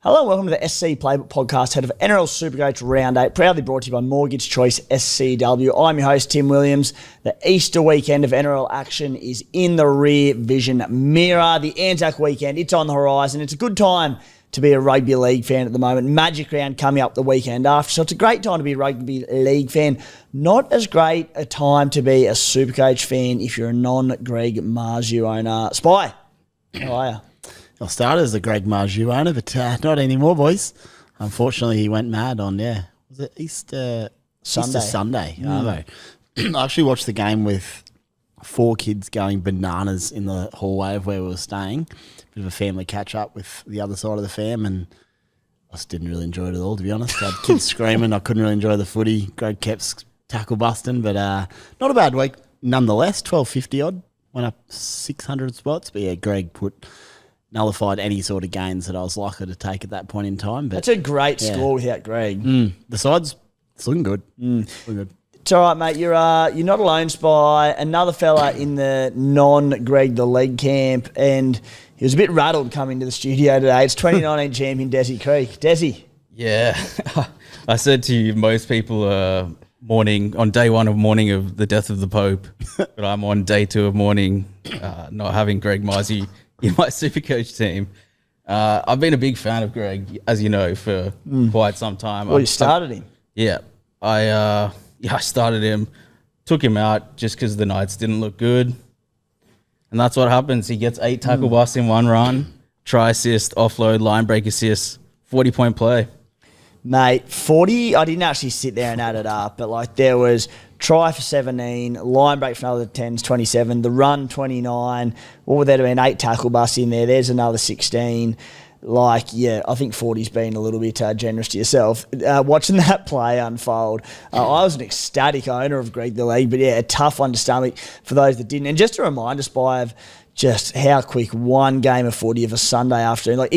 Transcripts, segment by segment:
Hello and welcome to the SC Playbook podcast, head of NRL Supercoach Round 8, proudly brought to you by Mortgage Choice SCW. I'm your host, Tim Williams. The Easter weekend of NRL action is in the rear vision mirror. The Anzac weekend, it's on the horizon. It's a good time to be a rugby league fan at the moment. Magic round coming up the weekend after, so it's a great time to be a rugby league fan. Not as great a time to be a Supercoach fan if you're a non-Greg Marju owner. Spy, how are you? I started as a Greg Marju owner, but not anymore, boys. Unfortunately, he went mad on, was it Easter Sunday? I actually watched the game with 4 kids going bananas in the hallway of where we were staying. Bit of a family catch-up with the other side of the fam, and I just didn't really enjoy it at all, to be honest. I had kids screaming. I couldn't really enjoy the footy. Greg kept tackle busting, but not a bad week nonetheless. 1250 odd, went up 600 spots. But yeah, Greg nullified any sort of gains that I was likely to take at that point in time. But that's a great score without Greg. The side's it's looking good. Looking good. It's all right, mate. You're not alone, Spy. Another fella in the non-Greg the Leg camp, and he was a bit rattled coming to the studio today. It's 2019 champion Dez Creek. Desi. Yeah. I said to you, most people are mourning on day one of mourning of the death of the Pope, but I'm on day 2 of mourning not having Greg Marzi in my Supercoach team. I've been a big fan of Greg, as you know, for quite some time. Well, you started him. Yeah. I started him, took him out just because the Knights didn't look good. And that's what happens. He gets 8 tackle busts in one run, try assist, offload, line break assist, 40-point play. Mate, 40, I didn't actually sit there and add it up, but there was try for 17, line break for another 10s, 27, the run 29, what would that have been, 8 tackle busts in there, there's another 16. I think 40's been a little bit generous to yourself. Watching that play unfold, I was an ecstatic owner of Greg the League, but a tough one to stomach for those that didn't. And just a reminder, Spy, of just how quick one game of footy of a Sunday afternoon.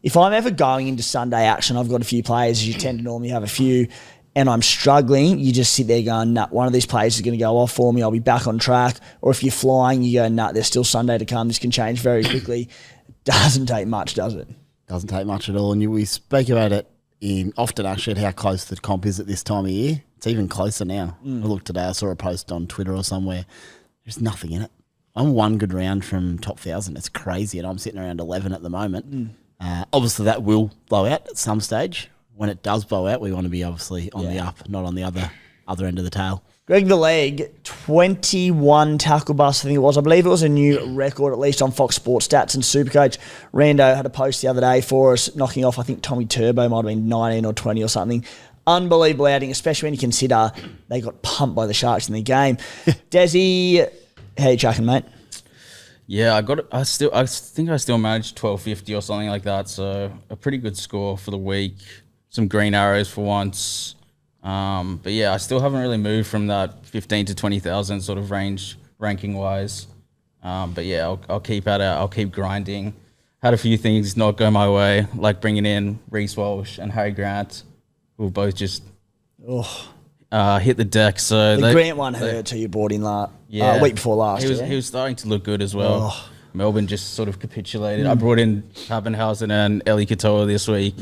If I'm ever going into Sunday action, I've got a few players, as you tend to normally have a few, and I'm struggling, you just sit there going, one of these players is going to go off for me, I'll be back on track. Or if you're flying, you go, there's still Sunday to come, this can change very quickly. It doesn't take much, does it? Doesn't take much at all. And we speak about it often, actually, at how close the comp is at this time of year. It's even closer now. I looked today, I saw a post on Twitter or somewhere. There's nothing in it. I'm one good round from top 1,000. It's crazy, and I'm sitting around 11 at the moment. Obviously, that will blow out at some stage. When it does blow out, we want to be obviously on the up, not on the other end of the tail. Greg the Leg, 21 tackle busts, I think it was. I believe it was a new record, at least on Fox Sports Stats and Supercoach. Rando had a post the other day for us, knocking off, I think, Tommy Turbo might have been 19 or 20 or something. Unbelievable outing, especially when you consider they got pumped by the Sharks in the game. Desi, how you chucking, mate? Yeah, I think I still managed 1250 or something like that, so a pretty good score for the week. Some green arrows for once. But I still haven't really moved from that 15 to 20,000 sort of range ranking wise. I'll keep at it. I'll keep grinding. Had a few things not go my way, like bringing in Reece Walsh and Harry Grant, who both just hit the deck. So the Grant one hurt who you brought in week before last. He was starting to look good as well. Melbourne just sort of capitulated. I brought in Pappenhausen and Eli Katoa this week,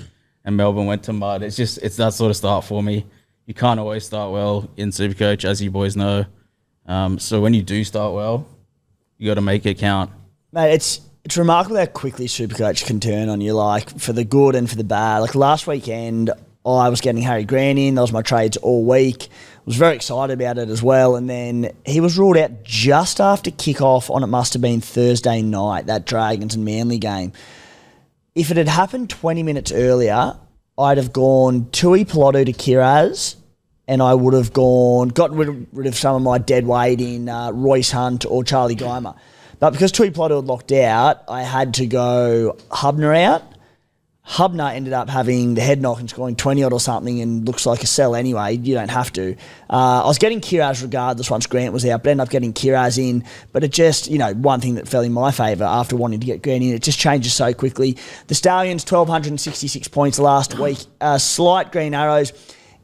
and Melbourne went to mud. It's that sort of start for me. You can't always start well in Supercoach, as you boys know. So when you do start well, you got to make it count. Mate, it's remarkable how quickly Supercoach can turn on you, for the good and for the bad. Last weekend, I was getting Harry Grant in. That was my trades all week. I was very excited about it as well. And then he was ruled out just after kick-off on, it must have been Thursday night, that Dragons and Manly game. If it had happened 20 minutes earlier, I'd have gone Tui Pilotu to Kiraz, and I would have gotten rid of some of my dead weight in Royce Hunt or Charlie Geimer. But because Tui Pilotu had locked out, I had to go Hubner out. Hubner ended up having the head knock and scoring 20-odd or something, and looks like a sell anyway. You don't have to. I was getting Kiraz regardless once Grant was out, but ended up getting Kiraz in. But it just, one thing that fell in my favour after wanting to get Grant in, it just changes so quickly. The Stallions, 1,266 points last week. Slight green arrows.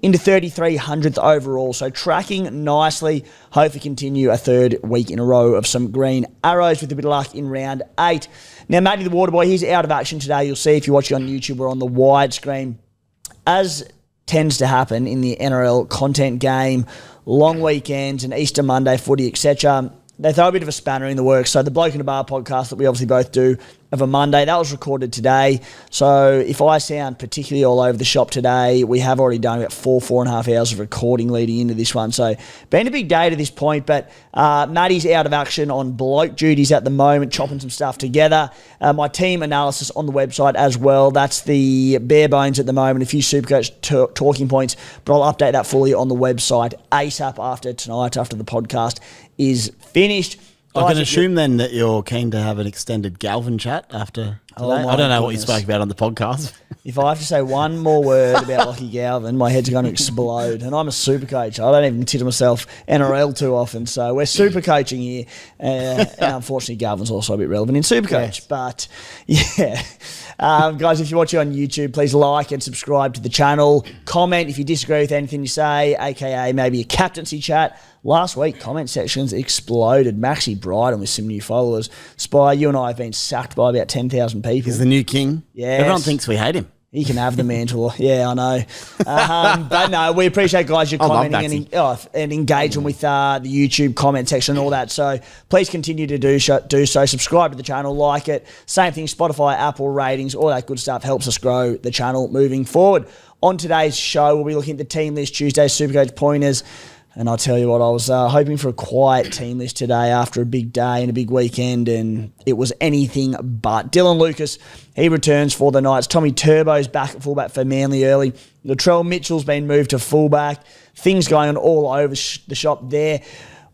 into 3,300th overall. So tracking nicely. Hopefully continue a third week in a row of some green arrows with a bit of luck in round 8. Now, Matty the Waterboy, he's out of action today. You'll see if you're watching on YouTube, we're on the widescreen. As tends to happen in the NRL content game, long weekends and Easter Monday footy, etc., they throw a bit of a spanner in the works. So the Bloke in a Bar podcast that we obviously both do of a Monday, that was recorded today. So if I sound particularly all over the shop today, we have already done about 4.5 hours of recording leading into this one. So been a big day to this point, but Matty's out of action on bloke duties at the moment, chopping some stuff together. My team analysis on the website as well. That's the bare bones at the moment, a few Supercoach talking points, but I'll update that fully on the website ASAP after tonight, after the podcast is finished. I can assume then that you're keen to have an extended Galvin chat after today. I don't know what you spoke about on the podcast. If I have to say one more word about Lockie Galvin, my head's going to explode. And I'm a super coach. I don't even consider myself NRL too often. So we're super coaching here. And unfortunately, Galvin's also a bit relevant in Supercoach. Yes. But yeah. Guys, if you're watching on YouTube, please like and subscribe to the channel. Comment if you disagree with anything you say, aka maybe a captaincy chat. Last week, comment sections exploded. Maxie Bryden with some new followers. Spy, you and I have been sacked by about 10,000 people. He's the new king. Yeah, everyone thinks we hate him. He can have the mantle. Yeah, I know. But no, we appreciate, guys, your commenting and engaging with the YouTube comment section and all that. So please continue to do so. Subscribe to the channel, like it. Same thing, Spotify, Apple ratings, all that good stuff helps us grow the channel moving forward. On today's show, we'll be looking at the Team List Tuesday, Supercoach pointers. And I'll tell you what, I was hoping for a quiet team list today after a big day and a big weekend, and it was anything but. Dylan Lucas, he returns for the Knights. Tommy Turbo's back at fullback for Manly early. Latrell Mitchell's been moved to fullback. Things going on all over the shop there.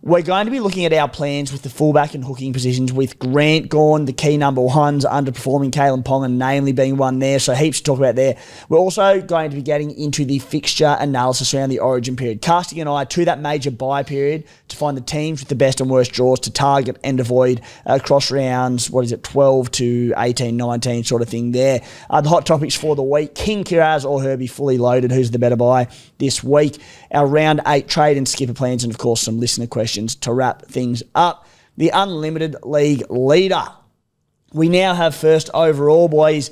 We're going to be looking at our plans with the fullback and hooking positions with Grant gone, the key number ones underperforming, Kalen Ponga namely being one there, so heaps to talk about there. We're also going to be getting into the fixture analysis around the origin period, casting an eye to that major bye period to find the teams with the best and worst draws to target and avoid across rounds, 12 to 18, 19 sort of thing there. The hot topics for the week, King Kiraz or Herbie fully loaded, who's the better buy this week, our round 8 trade and skipper plans, and of course some listener questions to wrap things up. The Unlimited League leader. We now have first overall, boys.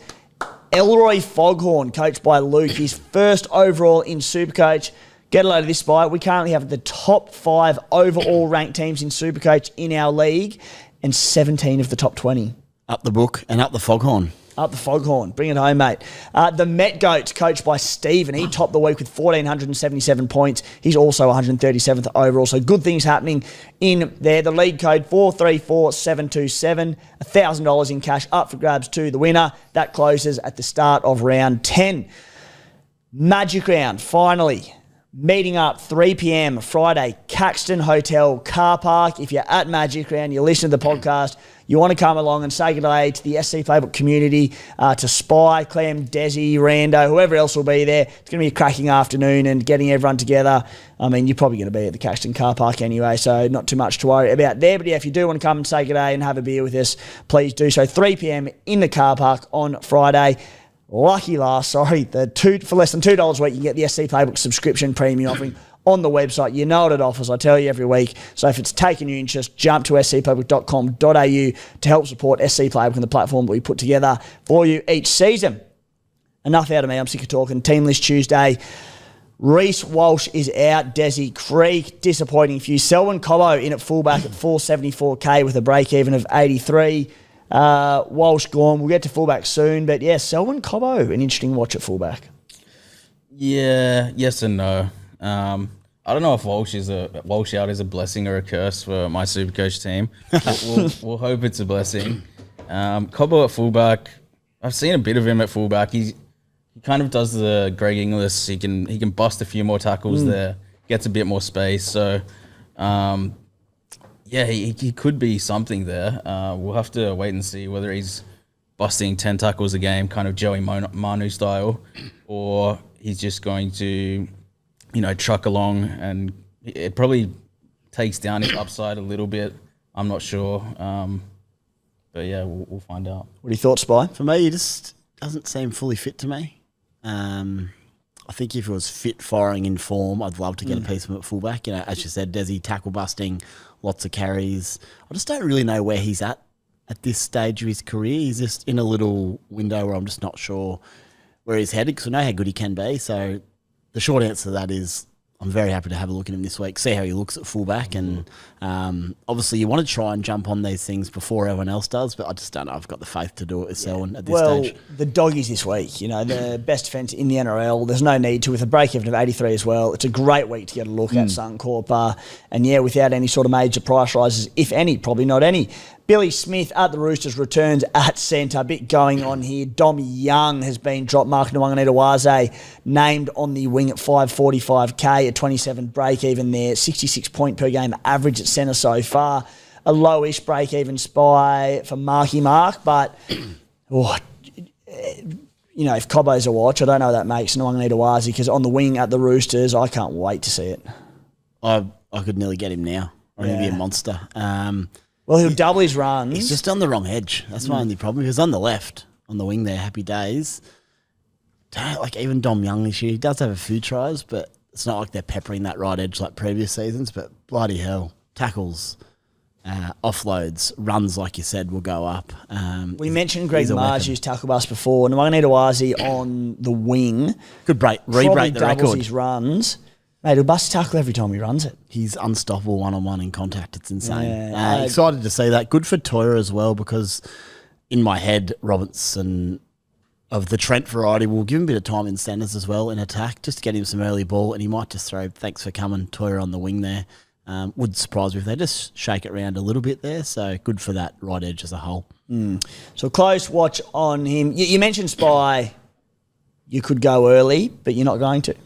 Elroy Foghorn, coached by Luke. He's first overall in Supercoach. Get a load of this, Spy. We currently have the top 5 overall ranked teams in Supercoach in our league and 17 of the top 20. Up the book and up the Foghorn. Up the Foghorn. Bring it home, mate. The Met Goats, coached by Stephen. He topped the week with 1,477 points. He's also 137th overall. So good things happening in there. The league code 434727. $1,000 in cash up for grabs to the winner. That closes at the start of round 10. Magic round, finally. Meeting up 3 p.m. Friday, Caxton Hotel car park. If you're at Magic Round, you listen to the podcast, you want to come along and say good day to the SC Playbook community, to Spy, Clem, Desi, Rando, whoever else will be there. It's going to be a cracking afternoon and getting everyone together. I mean, you're probably going to be at the Caxton car park anyway, so not too much to worry about there. But yeah, if you do want to come and say good day and have a beer with us, please do so. 3 p.m. in the car park on Friday. Lucky last, for less than $2 a week, you can get the SC Playbook subscription premium offering on the website. You know what it offers, I tell you every week. So if it's taken your interest, jump to scplaybook.com.au to help support SC Playbook and the platform that we put together for you each season. Enough out of me, I'm sick of talking. Team List Tuesday. Reece Walsh is out. Dez Creek, disappointing for you. Selwyn Cobbo in at fullback at 474k with a break-even of 83. Walsh gone. We'll get to fullback soon, but yeah, Selwyn Cobbo, an interesting watch at fullback. Yeah, yes and no. I don't know if Walsh out is a blessing or a curse for my Supercoach team. We'll hope it's a blessing. Cobbo at fullback. I've seen a bit of him at fullback. He kind of does the Greg Inglis. He can bust a few more tackles there. Gets a bit more space. So. Yeah, he could be something there. We'll have to wait and see whether he's busting 10 tackles a game, kind of Joey Manu style, or he's just going to, truck along, and it probably takes down his upside a little bit. I'm not sure. But yeah, we'll find out. What are your thoughts, Spy? For me, he just doesn't seem fully fit to me. I think if it was fit, firing in form, I'd love to get a piece of him at fullback. You know, as you said, Desi tackle busting, lots of carries. I just don't really know where he's at this stage of his career. He's just in a little window where I'm just not sure where he's headed because we know how good he can be. So the short answer to that is I'm very happy to have a look at him this week, see how he looks at fullback. And obviously you want to try and jump on these things before everyone else does, but I just don't know if I've got the faith to do it with Selwyn at this stage. Well, the doggies this week, you know, the best defence in the NRL. There's no need to, with a break-even of 83 as well. It's a great week to get a look at Suncorp. And yeah, without any sort of major price rises, if any, probably not any. Billy Smith at the Roosters returns at centre. A bit going on here. Dom Young has been dropped. Mark Nwanganitawaze named on the wing at 545k, a 27 break-even there. 66 point per game average at centre so far. A lowish break-even spy for Marky Mark, but you know, if Cobbo's a watch, I don't know what that makes Nwanganitawaze because on the wing at the Roosters, I can't wait to see it. I could nearly get him now. He'd be a monster. Well, he'll double his runs. He's just on the wrong edge. That's my only problem. He was on the left, on the wing there, happy days. Like even Dom Young this year, he does have a few tries, but it's not like they're peppering that right edge like previous seasons. But bloody hell, tackles, offloads, runs, like you said, will go up. We mentioned Greg Marge's tackle bust before. Nwanganitawaze on the wing. Could re-break the record. His runs. Mate, he'll bust a tackle every time he runs it. He's unstoppable one-on-one in contact. It's insane. Excited to see that. Good for Toyer as well because in my head, Robinson of the Trent variety will give him a bit of time in centres as well in attack, just to get him some early ball, and he might just throw, thanks for coming, Toyer on the wing there. Wouldn't surprise me if they just shake it around a little bit there, so good for that right edge as a whole. So close watch on him. You mentioned Spy. You could go early, but you're not going to.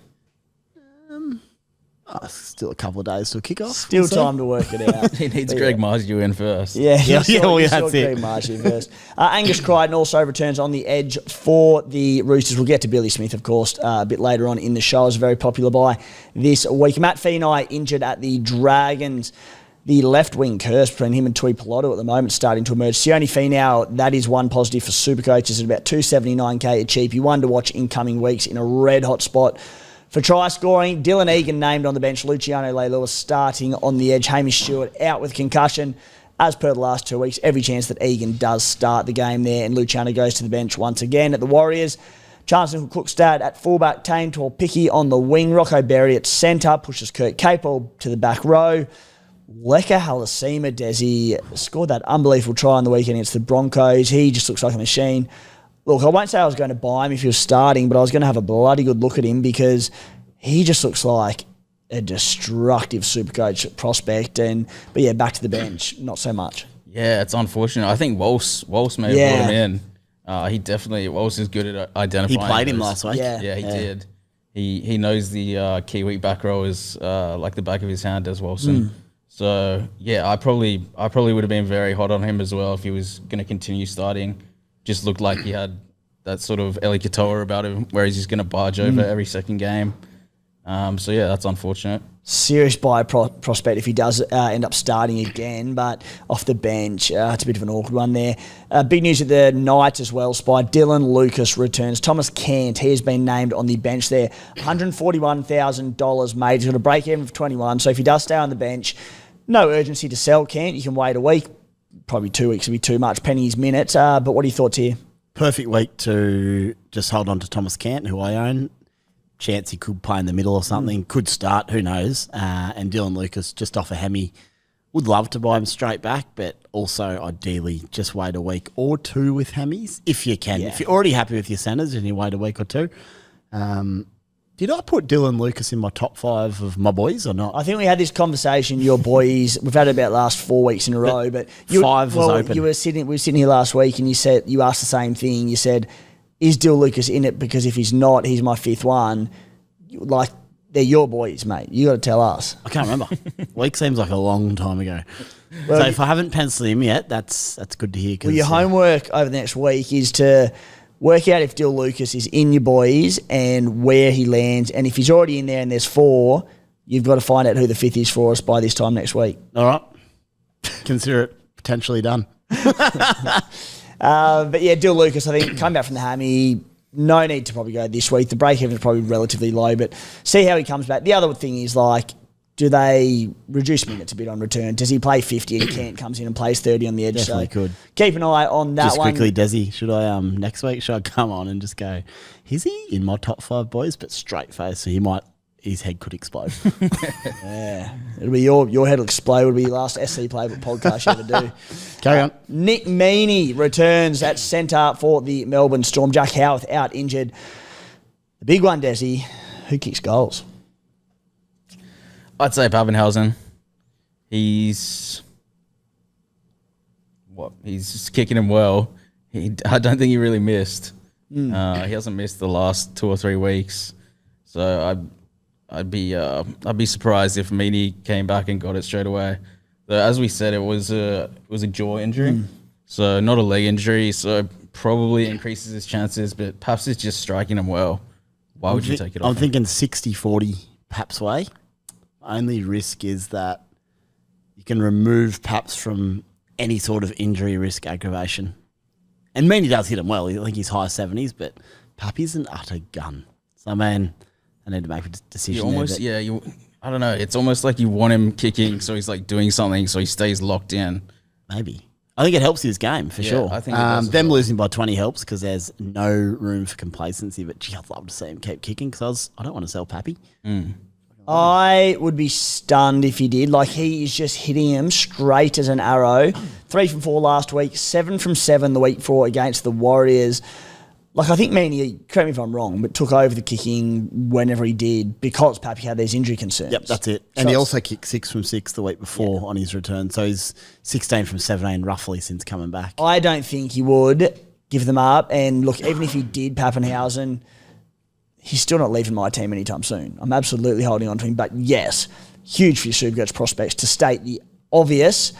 Still a couple of days to kick off. Still time to work it out. He needs Greg Margeau in first. Yeah, that's it. Greg Margeau first. Angus Crichton also returns on the edge for the Roosters. We'll get to Billy Smith, of course, a bit later on in the show. It's a very popular buy this week. Matt Feeney injured at the Dragons. The left wing curse between him and Tui Piloto at the moment starting to emerge. Sione Finau, that is one positive for Supercoach. At about 279k a cheapie. One to watch in coming weeks in a red hot spot. For try scoring, Dylan Egan named on the bench. Luciano Leilua starting on the edge. Hamish Stewart out with concussion. As per the last 2 weeks, every chance that Egan does start the game there and Luciano goes to the bench once again. At the Warriors, Charleston Cookstad at fullback. Tane Torpiki on the wing. Rocco Berry at centre. Pushes Kurt Capel to the back row. Leka Halasima, Desi, scored that unbelievable try on the weekend against the Broncos. He just looks like a machine. Look, I won't say I was going to buy him if he was starting, but I was going to have a bloody good look at him because he just looks like a destructive Supercoach prospect. But yeah, back to the bench, not so much. Yeah, it's unfortunate. I think Walsh may have brought him in. Walsh is good at identifying. He played him last week. Yeah, he did. He knows the Kiwi back row is like the back of his hand as Wilson. So yeah, I probably would have been very hot on him as well if he was going to continue starting. Just looked like he had that sort of Eli Katoa about him, where he's just going to barge over every second game. So yeah, that's unfortunate. Serious buy prospect if he does end up starting again, but off the bench, it's a bit of an awkward one there. Big news at the Knights as well, Spy. Dylan Lucas returns. Thomas Cant, he has been named on the bench there. $141,000 made. He's got a break even of 21, so if he does stay on the bench, no urgency to sell Cant. You can wait a week. Probably 2 weeks would be too much, pennies minutes. But what are your thoughts here? Perfect week to just hold on to Thomas Cant, who I own. Chance he could play in the middle or something. Could start, who knows. And Dylan Lucas just off a hemi. Would love to buy him straight back, but also ideally just wait a week or two with hemis if you can. Yeah. If you're already happy with your centres and you wait a week or two. Did I put Dylan Lucas in my top 5 of my boys or not? I think we had this conversation, your boys. We've had it about the last 4 weeks in a row, but you, 5 was open. We were sitting here last week, and you asked the same thing. You said, "Is Dylan Lucas in it? Because if he's not, he's my 5th one." Like, they're your boys, mate. You got to tell us. I can't remember. Week seems like a long time ago. Well, so if I haven't penciled him yet, that's good to hear. Well, your homework over the next week is to work out if Dylan Lucas is in your boys and where he lands. And if he's already in there and there's 4, you've got to find out who the 5th is for us by this time next week. All right. Consider it potentially done. But yeah, Dylan Lucas, I think, came back from the hammy. no need to probably go this week. The break-even is probably relatively low, but see how he comes back. The other thing is, like, do they reduce minutes a bit on return? Does he play 50 and Kent comes in and plays 30 on the edge? Definitely could. Keep an eye on that one. Just quickly, Desi, should I next week, should I come on and just go, is he in my top 5 boys? But straight face, so his head could explode. Yeah. It'll be your head will explode. It'll be the last SC Playbook podcast you ever do. Carry on. Nick Meaney returns at centre for the Melbourne Storm. Jack Howarth out injured. The big one, Desi, who kicks goals? I'd say Pappenhausen. He's just kicking him well. I don't think he really missed. He hasn't missed the last 2 or 3 weeks. So I'd be surprised if Meaney came back and got it straight away. So as we said, it was a jaw injury, so not a leg injury. So probably increases his chances, but Paps is just striking him well. Why would you take it off? I'm thinking 60-40 Paps way. Only risk is that you can remove Paps from any sort of injury risk aggravation. And Meaney does hit him well. I think he's high 70s, but Pappy's an utter gun. So, man, I need to make a decision. I don't know. It's almost like you want him kicking, so he's like doing something, so he stays locked in. Maybe. I think it helps his game for sure. I think it does them losing by 20 helps because there's no room for complacency. But gee, I'd love to see him keep kicking because I don't want to sell Pappy. I would be stunned if he did. Like, he is just hitting him straight as an arrow. 3 from 4 last week, 7 from 7 the week before against the Warriors. Like, I think Meaney, correct me if I'm wrong, but took over the kicking whenever he did because Pappy had these injury concerns. Yep, that's it. And he also kicked 6 from 6 the week before on his return. So he's 16 from 17 roughly since coming back. I don't think he would give them up. And look, even if he did, Pappenhausen, he's still not leaving my team anytime soon. I'm absolutely holding on to him. But yes, huge for your Supercoach prospects to state the obvious.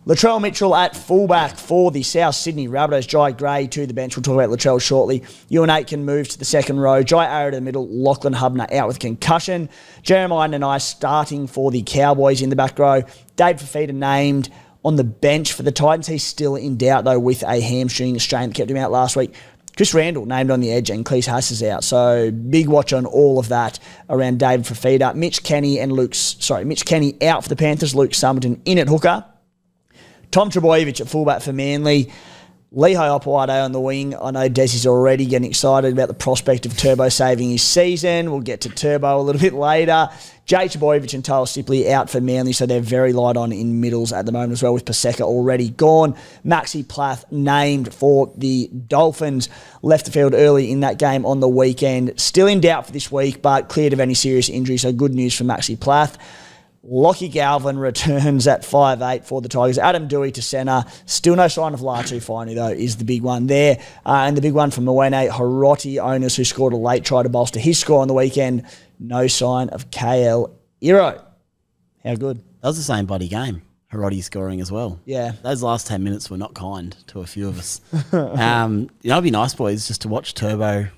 Latrell Mitchell at fullback for the South Sydney Rabbitohs. Jai Gray to the bench. We'll talk about Latrell shortly. Ewan Aitken moves to the second row. Jai Arrow to the middle. Lachlan Hubner out with concussion. Jeremiah Nanai starting for the Cowboys in the back row. Dave Fafita named on the bench for the Titans. He's still in doubt, though, with a hamstring strain that kept him out last week. Chris Randall named on the edge and Cleese Haas is out. So big watch on all of that around David Fafita. Mitch Kenny out for the Panthers. Luke Summerton in at hooker. Tom Trbojevic at fullback for Manly. Lehigh Opawade on the wing. I know Desi's already getting excited about the prospect of Turbo saving his season. We'll get to Turbo a little bit later. Jay Trbojevic and Tyler Sipley out for Manly, so they're very light on in middles at the moment as well, with Paseka already gone. Maxi Plath named for the Dolphins. Left the field early in that game on the weekend. Still in doubt for this week, but cleared of any serious injury, so good news for Maxi Plath. Lockie Galvin returns at 5'8" for the Tigers. Adam Dewey to centre. Still no sign of Latu Finey, though, is the big one there. And the big one from Mwene Hiroti, owners who scored a late try to bolster his score on the weekend. No sign of KL Iro. How good? That was the same bloody game. Hiroti scoring as well. Yeah. Those last 10 minutes were not kind to a few of us. It'd be nice, boys, just to watch Turbo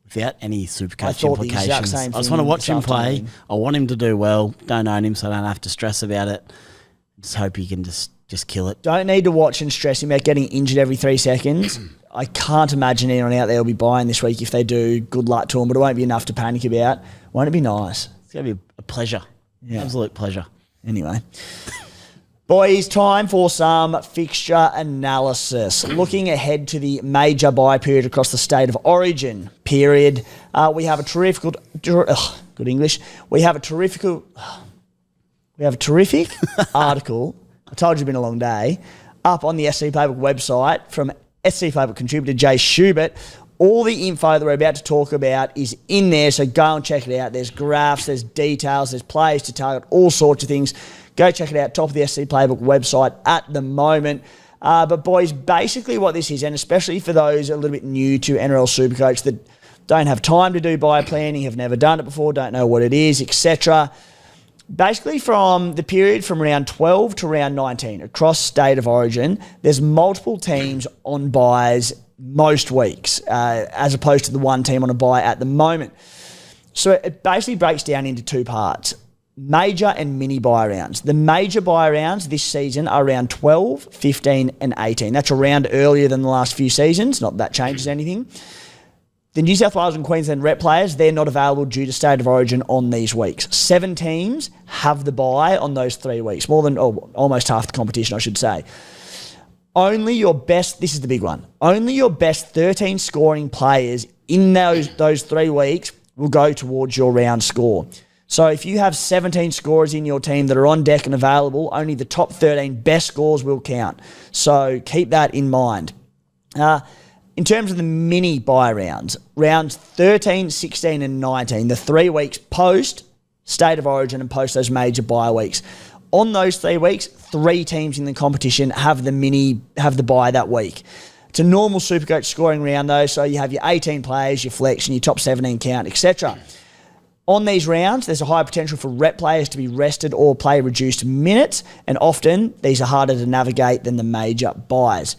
without any Supercoach implications. I just want to watch him play. I want him to do well. Don't own him, so I don't have to stress about it. Just hope he can just kill it. Don't need to watch and stress him about getting injured every 3 seconds. I can't imagine anyone out there will be buying this week. If they do, good luck to them, but it won't be enough to panic about. Won't it be nice? It's going to be a pleasure. Yeah. Absolute pleasure. Anyway. Boys, time for some fixture analysis. Looking ahead to the major bye period across the state of origin period, we have a terrific article. I told you it's been a long day. Up on the SC Playbook website from SC Playbook contributor Jay Schubert. All the info that we're about to talk about is in there, so go and check it out. There's graphs, there's details, there's players to target, all sorts of things. Go check it out, top of the SC Playbook website at the moment. But boys, basically what this is, and especially for those a little bit new to NRL Supercoach that don't have time to do buy planning, have never done it before, don't know what it is, etc. Basically from the period from round 12 to round 19 across state of origin, there's multiple teams on buys most weeks, as opposed to the one team on a buy at the moment. So it basically breaks down into 2 parts. Major and mini buy rounds. The major buy rounds this season are around 12, 15 and 18. That's a round earlier than the last few seasons. Not that changes anything. The New South Wales and Queensland rep players, they're not available due to State of Origin on these weeks. 7 teams have the bye on those 3 weeks, more than almost half the competition, I should say. Only your best, this is the big one, only your best 13 scoring players in those 3 weeks will go towards your round score. So if you have 17 scorers in your team that are on deck and available, only the top 13 best scores will count. So keep that in mind. In terms of the mini bye rounds 13, 16 and 19, the 3 weeks post State of Origin and post those major bye weeks. On those 3 weeks, 3 teams in the competition have the bye that week. It's a normal Supercoach scoring round though, so you have your 18 players, your flex and your top 17 count, etc. On these rounds, there's a high potential for rep players to be rested or play reduced minutes, and often these are harder to navigate than the major byes.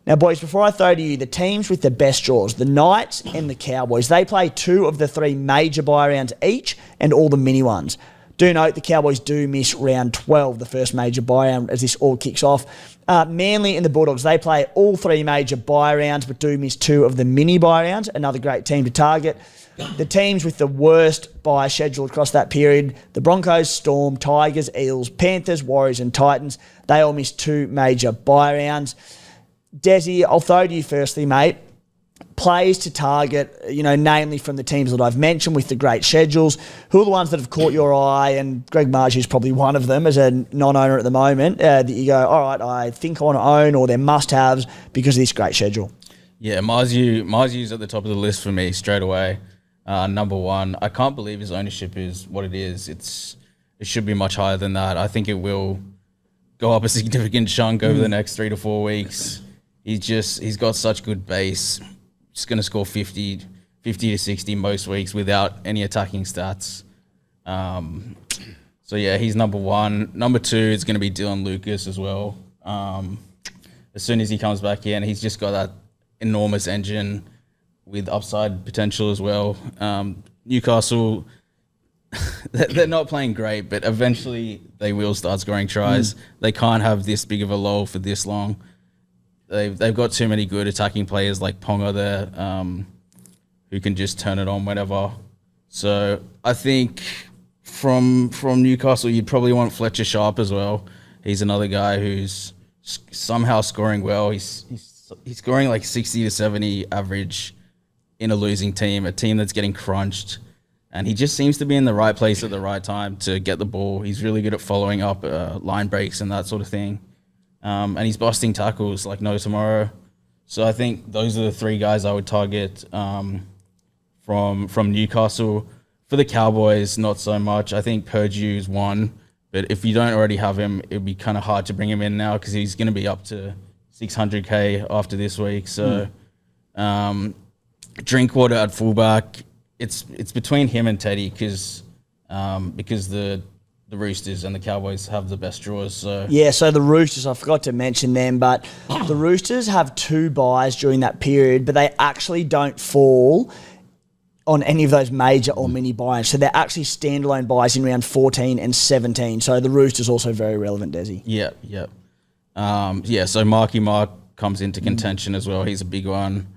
Now, boys, before I throw to you, the teams with the best draws, the Knights and the Cowboys, they play 2 of the 3 major bye rounds each and all the mini ones. Do note the Cowboys do miss round 12, the first major bye round, as this all kicks off. Manly and the Bulldogs, they play all 3 major bye rounds but do miss 2 of the mini bye rounds. Another great team to target. The teams with the worst bye schedule across that period, the Broncos, Storm, Tigers, Eels, Panthers, Warriors and Titans, they all miss 2 major bye rounds. Desi, I'll throw to you firstly, mate. Plays to target, namely from the teams that I've mentioned with the great schedules. Who are the ones that have caught your eye? And Greg Margie is probably one of them as a non-owner at the moment that you go, all right, I think I want to own, or they're must-haves because of this great schedule. Yeah, Marziu's at the top of the list for me straight away. Number 1. I can't believe his ownership is what it is. It should be much higher than that. I think it will go up a significant chunk over the next 3 to 4 weeks. He's got such good base. Just going to score 50 to 60 most weeks without any attacking stats. So yeah, he's number 1. Number 2 is going to be Dylan Lucas as well. As soon as he comes back in, he's just got that enormous engine with upside potential as well. Newcastle, they're not playing great, but eventually they will start scoring tries. They can't have this big of a lull for this long. They've got too many good attacking players like Ponga there, who can just turn it on whenever. So I think from Newcastle, you'd probably want Fletcher Sharp as well. He's another guy who's somehow scoring well. He's scoring like 60 to 70 average in a losing team, a team that's getting crunched. And he just seems to be in the right place at the right time to get the ball. He's really good at following up line breaks and that sort of thing. And he's busting tackles like no tomorrow. So I think those are the 3 guys I would target from Newcastle. For the Cowboys, not so much. I think Purdue's 1. But if you don't already have him, it would be kind of hard to bring him in now because he's going to be up to 600K after this week. So Drinkwater at fullback, it's between him and Teddy because the Roosters and the Cowboys have the best draws. So yeah, so the Roosters, I forgot to mention them, but the Roosters have 2 byes during that period, but they actually don't fall on any of those major or mini buys. So they're actually standalone buys in round 14 and 17. So the Roosters also very relevant, Desi. Yeah. So Marky Mark comes into contention as well. He's a big one.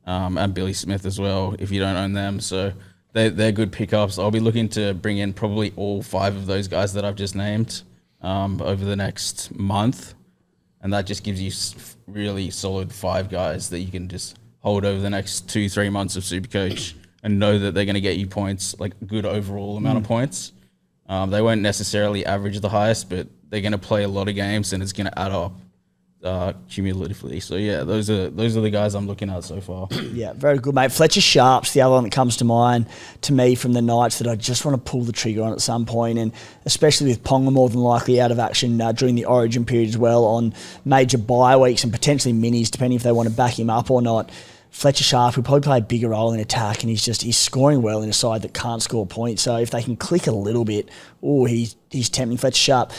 And Billy Smith as well, if you don't own them. So they're good pickups. I'll be looking to bring in probably all 5 of those guys that I've just named over the next month. And that just gives you really solid 5 guys that you can just hold over the next 2-3 months of Supercoach and know that they're going to get you points, like a good overall amount of points. They won't necessarily average the highest, but they're going to play a lot of games and it's going to add up cumulatively. So yeah, those are the guys I'm looking at so far. Yeah, very good, mate. Fletcher Sharp's the other one that comes to mind to me from the Knights that I just want to pull the trigger on at some point, and especially with Ponga more than likely out of action during the Origin period as well on major bye weeks and potentially minis, depending if they want to back him up or not. Fletcher Sharp will probably play a bigger role in attack, and he's scoring well in a side that can't score points. So if they can click a little bit, he's tempting Fletcher Sharp.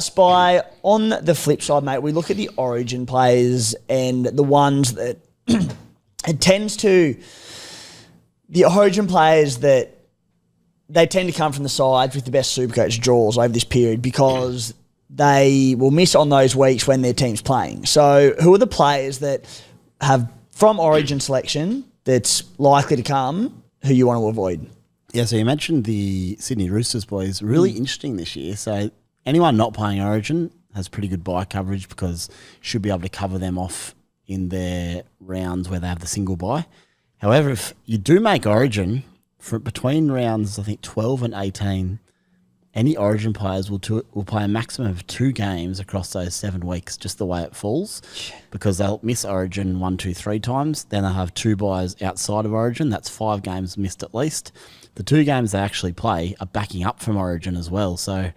Spy, on the flip side, mate, we look at the Origin players and the ones that it tends to, the Origin players that they tend to come from the sides with the best Supercoach draws over this period because they will miss on those weeks when their team's playing. So who are the players that have, from Origin selection, that's likely to come who you want to avoid? Yeah, so you mentioned the Sydney Roosters, boys. Really interesting this year. So anyone not playing Origin has pretty good bye coverage because should be able to cover them off in their rounds where they have the single bye. However, if you do make Origin for between rounds, I think 12 and 18, any Origin players will play a maximum of 2 games across those 7 weeks, just the way it falls, because they'll miss Origin 1, 2, 3 times. Then they'll have 2 byes outside of Origin. That's 5 games missed at least. The 2 games they actually play are backing up from Origin as well. So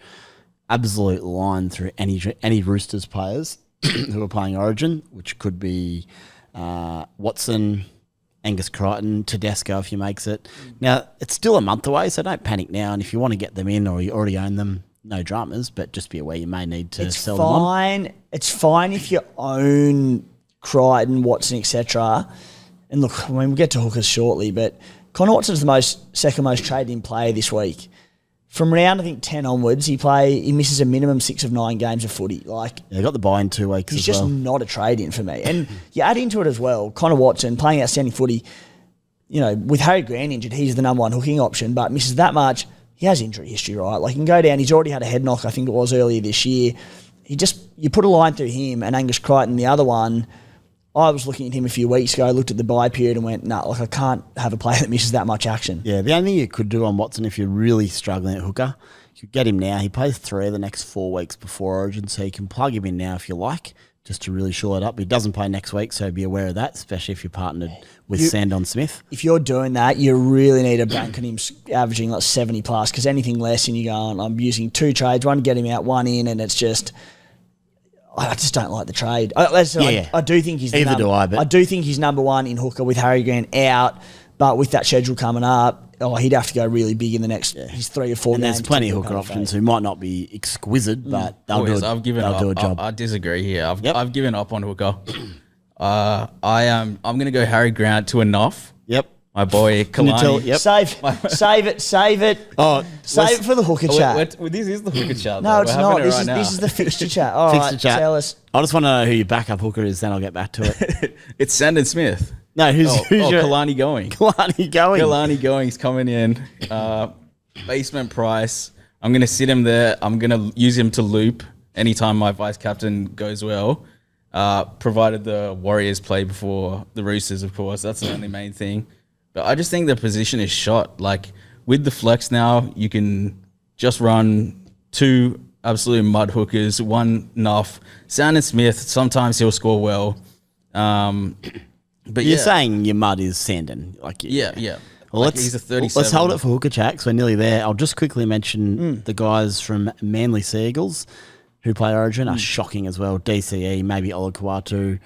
absolute line through any Roosters players who are playing Origin, which could be Watson, Angus Crichton, Tedesco if he makes it. Now, it's still a month away, so don't panic now. And if you want to get them in or you already own them, no dramas, but just be aware you may need to sell them on. It's fine if you own Crichton, Watson, etc. And look, I mean, we'll get to hookers shortly, but Connor Watson's the second most traded in player this week. From round, I think, 10 onwards, he misses a minimum 6 of 9 games of footy. They got the buy in 2 weeks as well. He's just not a trade-in for me. And you add into it as well, Connor Watson playing outstanding footy, with Harry Grant injured, he's the number 1 hooking option, but misses that much. He has injury history, right? He can go down. He's already had a head knock, I think it was earlier this year. You put a line through him and Angus Crichton, the other one. I was looking at him a few weeks ago, looked at the bye period and went, I can't have a player that misses that much action. Yeah, the only thing you could do on Watson if you're really struggling at hooker, you could get him now. He plays 3 of the next 4 weeks before Origin, so you can plug him in now if you like, just to really shore it up. He doesn't play next week, so be aware of that, especially if you're partnered with Sandon Smith. If you're doing that, you really need to bank on him averaging 70 plus, because anything less and you're going, I'm using 2 trades, one to get him out, 1 in, and it's just... I just don't like the trade. I do think he's I do think he's number 1 in hooker with Harry Grant out, but with that schedule coming up, he'd have to go really big in the next his 3 or 4 and games. There's plenty of hooker options who might not be exquisite, but they'll do a job. I disagree here. I've given up on hooker. I'm going to go Harry Grant to enough. Yep. My boy Kalani. Save it. Oh, save it for the hooker chat. This is the hooker chat. No, it's not. This is the fixture chat. All right, tell us. I just want to know who your backup hooker is, then I'll get back to it. It's Sandon Smith. No, who's your... Kalani going. Kalani going's coming in. Basement price. I'm going to sit him there. I'm going to use him to loop anytime my vice captain goes well, provided the Warriors play before the Roosters, of course. That's the only main thing. But I just think the position is shot. With the flex now, you can just run 2 absolute mud hookers, 1 nuff. Sandon Smith, sometimes he'll score well. But you're saying your mud is Sandon. Yeah. Well, he's a 37. Let's hold it for hooker chat because we're nearly there. I'll just quickly mention the guys from Manly Seagulls who play Origin are shocking as well. DCE, maybe Olakuatu.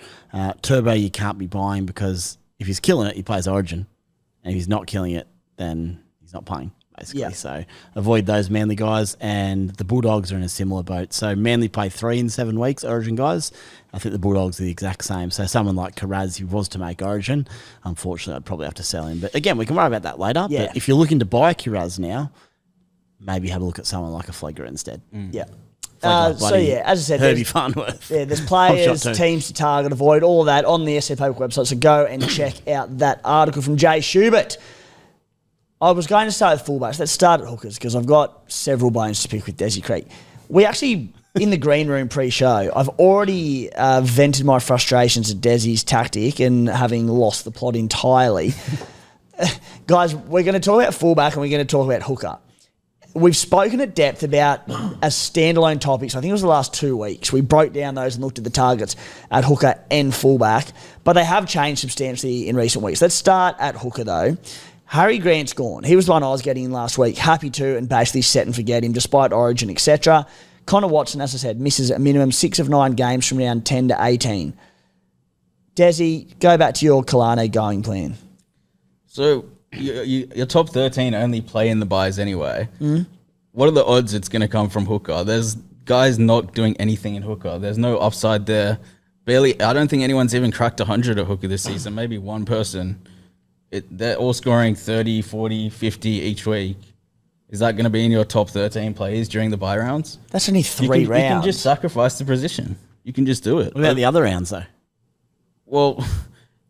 Turbo you can't be buying because if he's killing it, he plays Origin. And if he's not killing it, then he's not playing, basically. Yeah. So avoid those Manly guys. And the Bulldogs are in a similar boat. So Manly play 3 in 7 weeks, Origin guys. I think the Bulldogs are the exact same. So someone like Karaz, who was to make Origin, unfortunately, I'd probably have to sell him. But again, we can worry about that later. Yeah. But if you're looking to buy Karaz now, maybe have a look at someone like a Flegler instead. Yeah. As I said, Herbie Farnworth. Yeah, there's players, teams to target, avoid, all that on the SC Playbook website. So go and check out that article from Jay Schubert. I was going to start with fullbacks. Let's start at hookers because I've got several bones to pick with Dez Creek. We actually, in the green room pre-show, I've already vented my frustrations at Desi's tactic and having lost the plot entirely. Guys, we're going to talk about fullback and we're going to talk about hooker. We've spoken at depth about as standalone topics. I think it was the last 2 weeks. We broke down those and looked at the targets at hooker and fullback, but they have changed substantially in recent weeks. Let's start at hooker, though. Harry Grant's gone. He was the one I was getting in last week. Happy to and basically set and forget him despite Origin, etc. Connor Watson, as I said, misses a minimum 6 of 9 games from round 10 to 18. Desi, go back to your Kalane going plan. So... Your top 13 only play in the buys anyway. What are the odds it's going to come from hooker? There's guys not doing anything in hooker. There's no upside there. Barely. I don't think anyone's even cracked 100 at hooker this season. Maybe one person. They're all scoring 30, 40, 50 each week. Is that going to be in your top 13 plays during the buy rounds? That's only 3 rounds. You can just sacrifice the position. You can just do it. What about the other rounds, though? Well,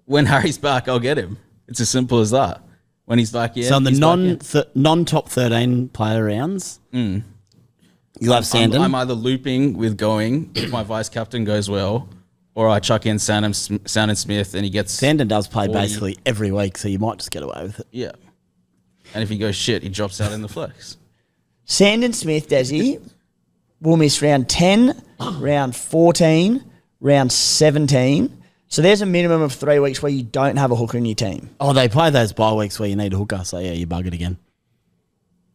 when Harry's back, I'll get him. It's as simple as that. When he's back in. So on the non-top 13 player rounds, you'll have Sandon. I'm either looping with going if my vice captain goes well, or I chuck in Sandon Smith and he gets. Sandon does play 40. basically every week, so you might just get away with it. Yeah. And if he goes shit, he drops out in the flex. Sandon Smith, Desi, will miss round 10, round 14, round 17. So there's a minimum of 3 weeks where you don't have a hooker in your team. Oh, they play those bye weeks where you need a hooker, so yeah, you bug it again.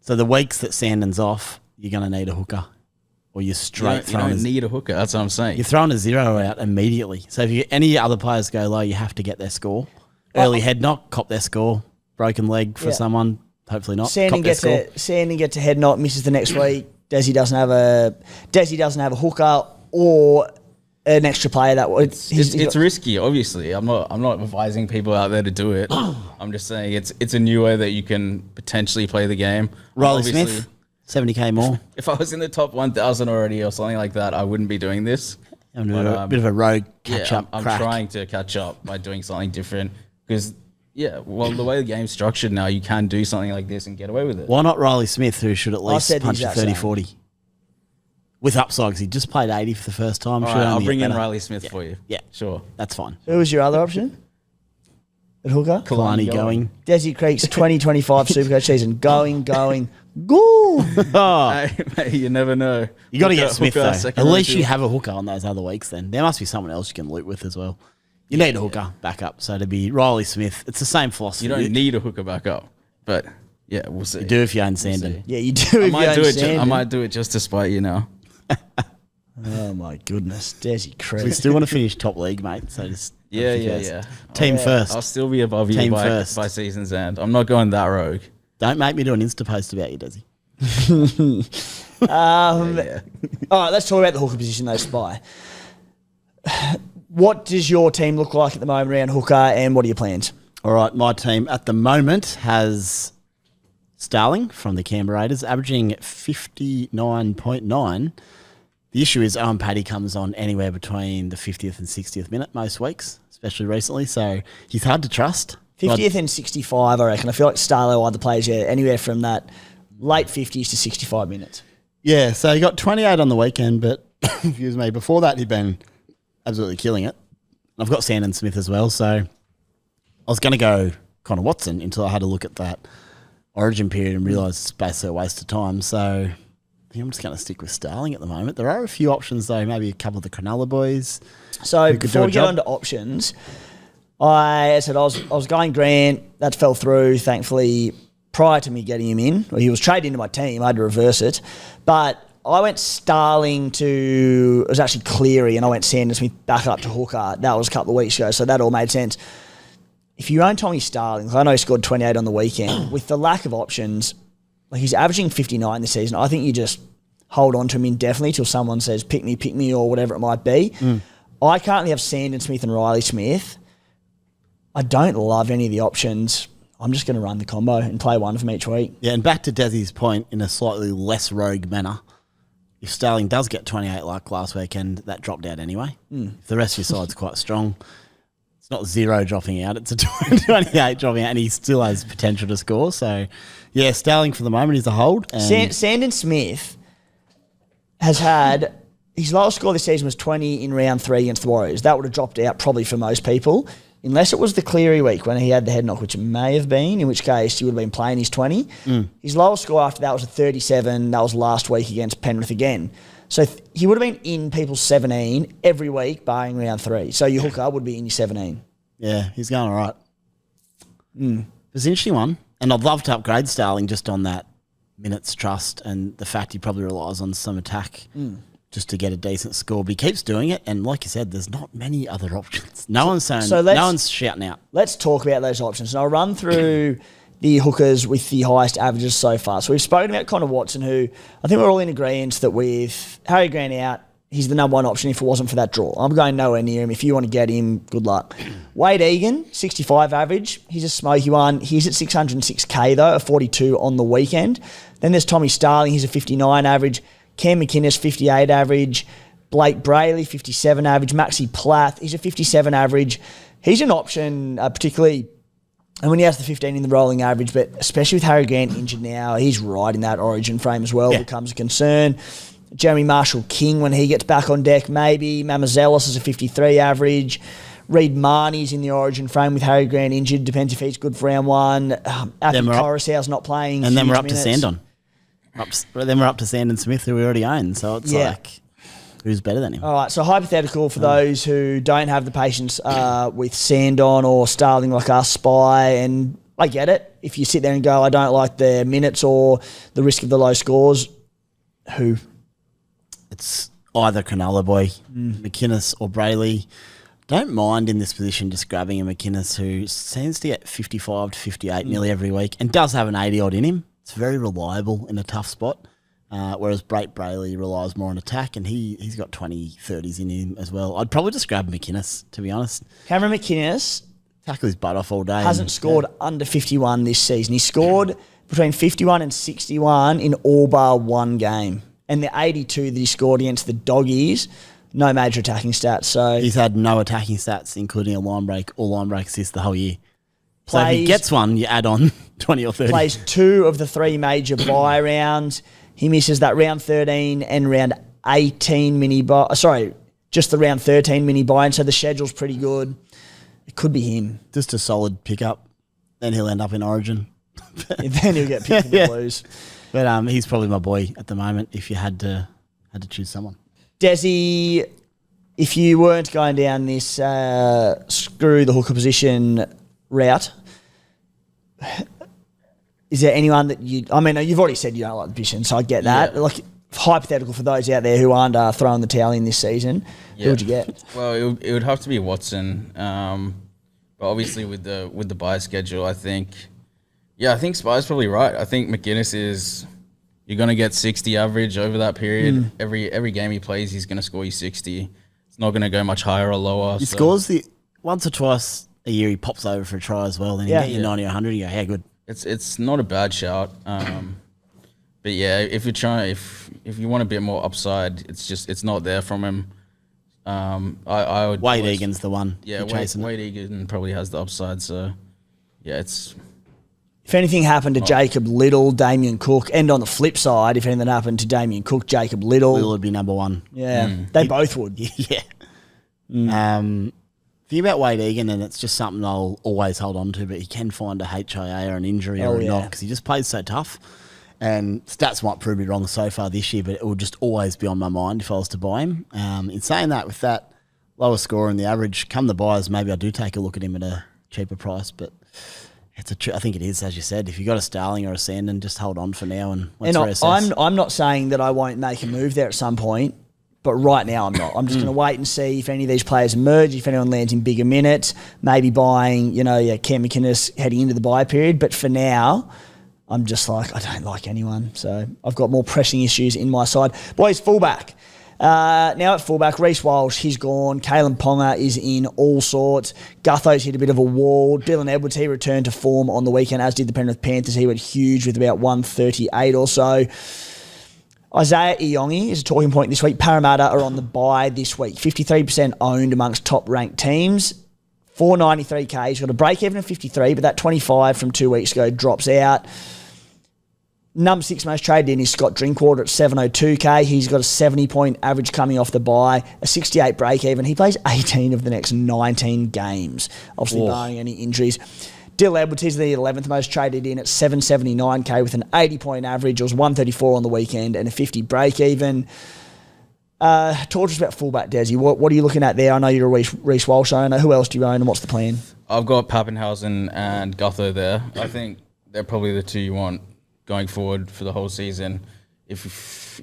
So the weeks that Sandon's off, you're going to need a hooker. Or you're straight throwing. You don't need a hooker, that's what I'm saying. You're throwing a 0 out immediately. So if any other players go low, you have to get their score. Early head knock, cop their score. Broken leg for someone, hopefully not. Sandon gets a head knock, misses the next week. Desi doesn't have a hooker or an extra player that it's risky. Obviously, I'm not advising people out there to do it. I'm just saying it's a new way that you can potentially play the game. Riley Smith, 70k more. If I was in the top 1,000 already or something like that, I wouldn't be doing this. A bit of a rogue catch up. I'm trying to catch up by doing something different because. Yeah, well, the way the game's structured now, you can do something like this and get away with it. Why not Riley Smith, who should at least punch a 30-40? With upside, because he just played 80 for the first time. All right, I'll bring in Riley Smith for you. Yeah, sure. That's fine. Who was your other option? At hooker? Kalani going. Desi Creek's 2025 Supercoach season. Going. Go! Hey, mate, you never know. You got to get Smith, though. At least you have a hooker on those other weeks then. There must be someone else you can loop with as well. You need a hooker backup, so to be Riley Smith, it's the same philosophy. You don't need a hooker backup, but yeah, we'll see. You do if you own Sandon. Yeah, you do if you own Sandon. I might do it just to spite you now. Oh my goodness, Desi Creek. We still want to finish top league, mate. So just yeah. Team first. I'll still be above you by season's end. I'm not going that rogue. Don't make me do an Insta post about you, Desi. All right, let's talk about the hooker position though, Spy. What does your team look like at the moment around hooker, and what are your plans? All right, my team at the moment has Starling from the Canberra Raiders, averaging 59.9. The issue is Owen Paddy comes on anywhere between the 50th and 60th minute most weeks, especially recently, so he's hard to trust. 50th and 65, I reckon. I feel like Starlo either plays anywhere from that late 50s to 65 minutes. Yeah, so he got 28 on the weekend, but excuse me, before that he'd been absolutely killing it. I've got Sandon Smith as well, so I was going to go Connor Watson until I had a look at that origin period and realised it's basically a waste of time. So I think I'm just going to stick with Starling at the moment. There are a few options though, maybe a couple of the Cronulla boys. So before we get on to options, I was going Grant, that fell through, thankfully, prior to me getting him in. Well, he was traded into my team, I had to reverse it. But I went Starling to, it was actually Cleary, and I went Sandon Smith back up to hooker. That was a couple of weeks ago, so that all made sense. If you own Tommy Starling, I know he scored 28 on the weekend, with the lack of options, like he's averaging 59 this season, I think you just hold on to him indefinitely till someone says pick me, or whatever it might be. I currently have Sandon Smith and Riley Smith. I don't love any of the options. I'm just going to run the combo and play one of them each week. Yeah, and back to Desi's point, in a slightly less rogue manner, if Starling does get 28 like last weekend, that dropped out anyway. If the rest of your side's quite strong, it's not 0 dropping out, it's a 28 dropping out, and he still has potential to score. So, yeah, Starling for the moment is a hold. Sandon Smith has had, his lowest score this season was 20 in round 3 against the Warriors. That would have dropped out probably for most people, unless it was the Cleary week when he had the head knock, which it may have been, in which case he would have been playing his 20. His lowest score after that was a 37. That was last week against Penrith again. So he would have been in people's 17 every week, barring round 3. So your hooker would be in your 17. Yeah, he's going all right. It's an interesting one. And I'd love to upgrade Starling just on that minutes trust and the fact he probably relies on some attack just to get a decent score. But he keeps doing it. And like you said, there's not many other options. No one's shouting out. Let's talk about those options. And I'll run through the hookers with the highest averages so far. So we've spoken about Connor Watson, who I think we're all in agreement that with Harry Grant out, he's the number one option if it wasn't for that draw. I'm going nowhere near him. If you want to get him, good luck. Wade Egan, 65 average. He's a smoky one. He's at 606k though, a 42 on the weekend. Then there's Tommy Starling. He's a 59 average. Cam McInnes, 58 average. Blake Brayley, 57 average. Maxi Plath, he's a 57 average. He's an option, particularly And when he has the 15 in the rolling average, but especially with Harry Grant injured now, he's right in that origin frame as well, becomes a concern. Jeremy Marshall-King, when he gets back on deck, maybe. Mamazelos is a 53 average. Reid Marnie's in the origin frame with Harry Grant injured. Depends if he's good for round one. Api Coruscant's not playing. And then we're up minutes. to Sandon. Then we're up to Sandon Smith, who we already own. So it's like, who's better than him? All right, so hypothetical for those who don't have the patience with Sandon or Starling like us, Spy, and I get it. If you sit there and go, I don't like the minutes or the risk of the low scores, who? It's either Cronulla boy, McInnes or Brayley. Don't mind in this position just grabbing a McInnes who seems to get 55 to 58 nearly every week and does have an 80-odd in him. It's very reliable in a tough spot, whereas Brayley relies more on attack, and he's got 20, 30s in him as well. I'd probably just grab McInnes, to be honest. Cameron McInnes tackle his butt off all day. Hasn't scored under 51 this season. He scored between 51 and 61 in all bar one game. And the 82 that he scored against the Doggies, no major attacking stats. So he's had no attacking stats, including a line break or line break assist the whole year. So if he gets one, you add on 20 or 30. Plays 2 of the 3 major bye rounds. He misses that round 13 and round 18 mini bye. Just the round 13 mini bye. And so the schedule's pretty good. It could be him. Just a solid pickup. Then he'll end up in Origin. And then he'll get picked in the Blues. But he's probably my boy at the moment if you had to choose someone. Desi, if you weren't going down this screw the hooker position route, is there anyone that you've already said you don't like the position, so I get that. Yeah. Like, hypothetical for those out there who aren't throwing the towel in this season, who would you get? Well, it would have to be Watson. But obviously with the bye schedule, I think Spy's probably right. I think McInnes you're going to get 60 average over that period. Every game he plays, he's going to score you 60. It's not going to go much higher or lower. He scores once or twice a year, he pops over for a try as well. Then you get you 90 or 100, you go, yeah, good. It's not a bad shout. But yeah, if you want a bit more upside, it's not there from him. I would Wade Egan's the one. Yeah, Wade Egan probably has the upside. So yeah, it's. If anything happened to Jacob Little, Damien Cook, and on the flip side, if anything happened to Damien Cook, Jacob Little would be number one. Yeah, they both would. Yeah. Think about Wade Egan, and it's just something I'll always hold on to, but he can find a HIA or an injury or a knock because he just plays so tough. And stats might prove me wrong so far this year, but it will just always be on my mind if I was to buy him. In saying that, with that lower score in the average, come the buyers, maybe I do take a look at him at a cheaper price, but I think it is, as you said. If you got a Starling or a Sandon, just hold on for now and let's reassess. I'm not saying that I won't make a move there at some point, but right now I'm not. I'm just going to wait and see if any of these players emerge, if anyone lands in bigger minutes, maybe buying, Cam McInnes heading into the buy period. But for now, I'm just like, I don't like anyone. So I've got more pressing issues in my side. Boys, fullback. Now at fullback, Reece Walsh, he's gone. Kalen Ponga is in all sorts. Gutho's hit a bit of a wall. Dylan Edwards, he returned to form on the weekend, as did the Penrith Panthers. He went huge with about 138 or so. Isaiah Iongi is a talking point this week. Parramatta are on the bye this week. 53% owned amongst top-ranked teams. 493K. He's got a break-even of 53, but that 25 from 2 weeks ago drops out. Number 6 most traded in is Scott Drinkwater at 702K. He's got a 70-point average coming off the bye, a 68 break-even. He plays 18 of the next 19 games, obviously barring any injuries. Dylan Edwards, he's the 11th most traded in at 779K with an 80-point average. It was 134 on the weekend and a 50 break-even. Talk to us about fullback, Desi. What are you looking at there? I know you're a Reece Walsh owner. Who else do you own and what's the plan? I've got Pappenhausen and Gutho there. I think they're probably the two you want going forward for the whole season. I'm so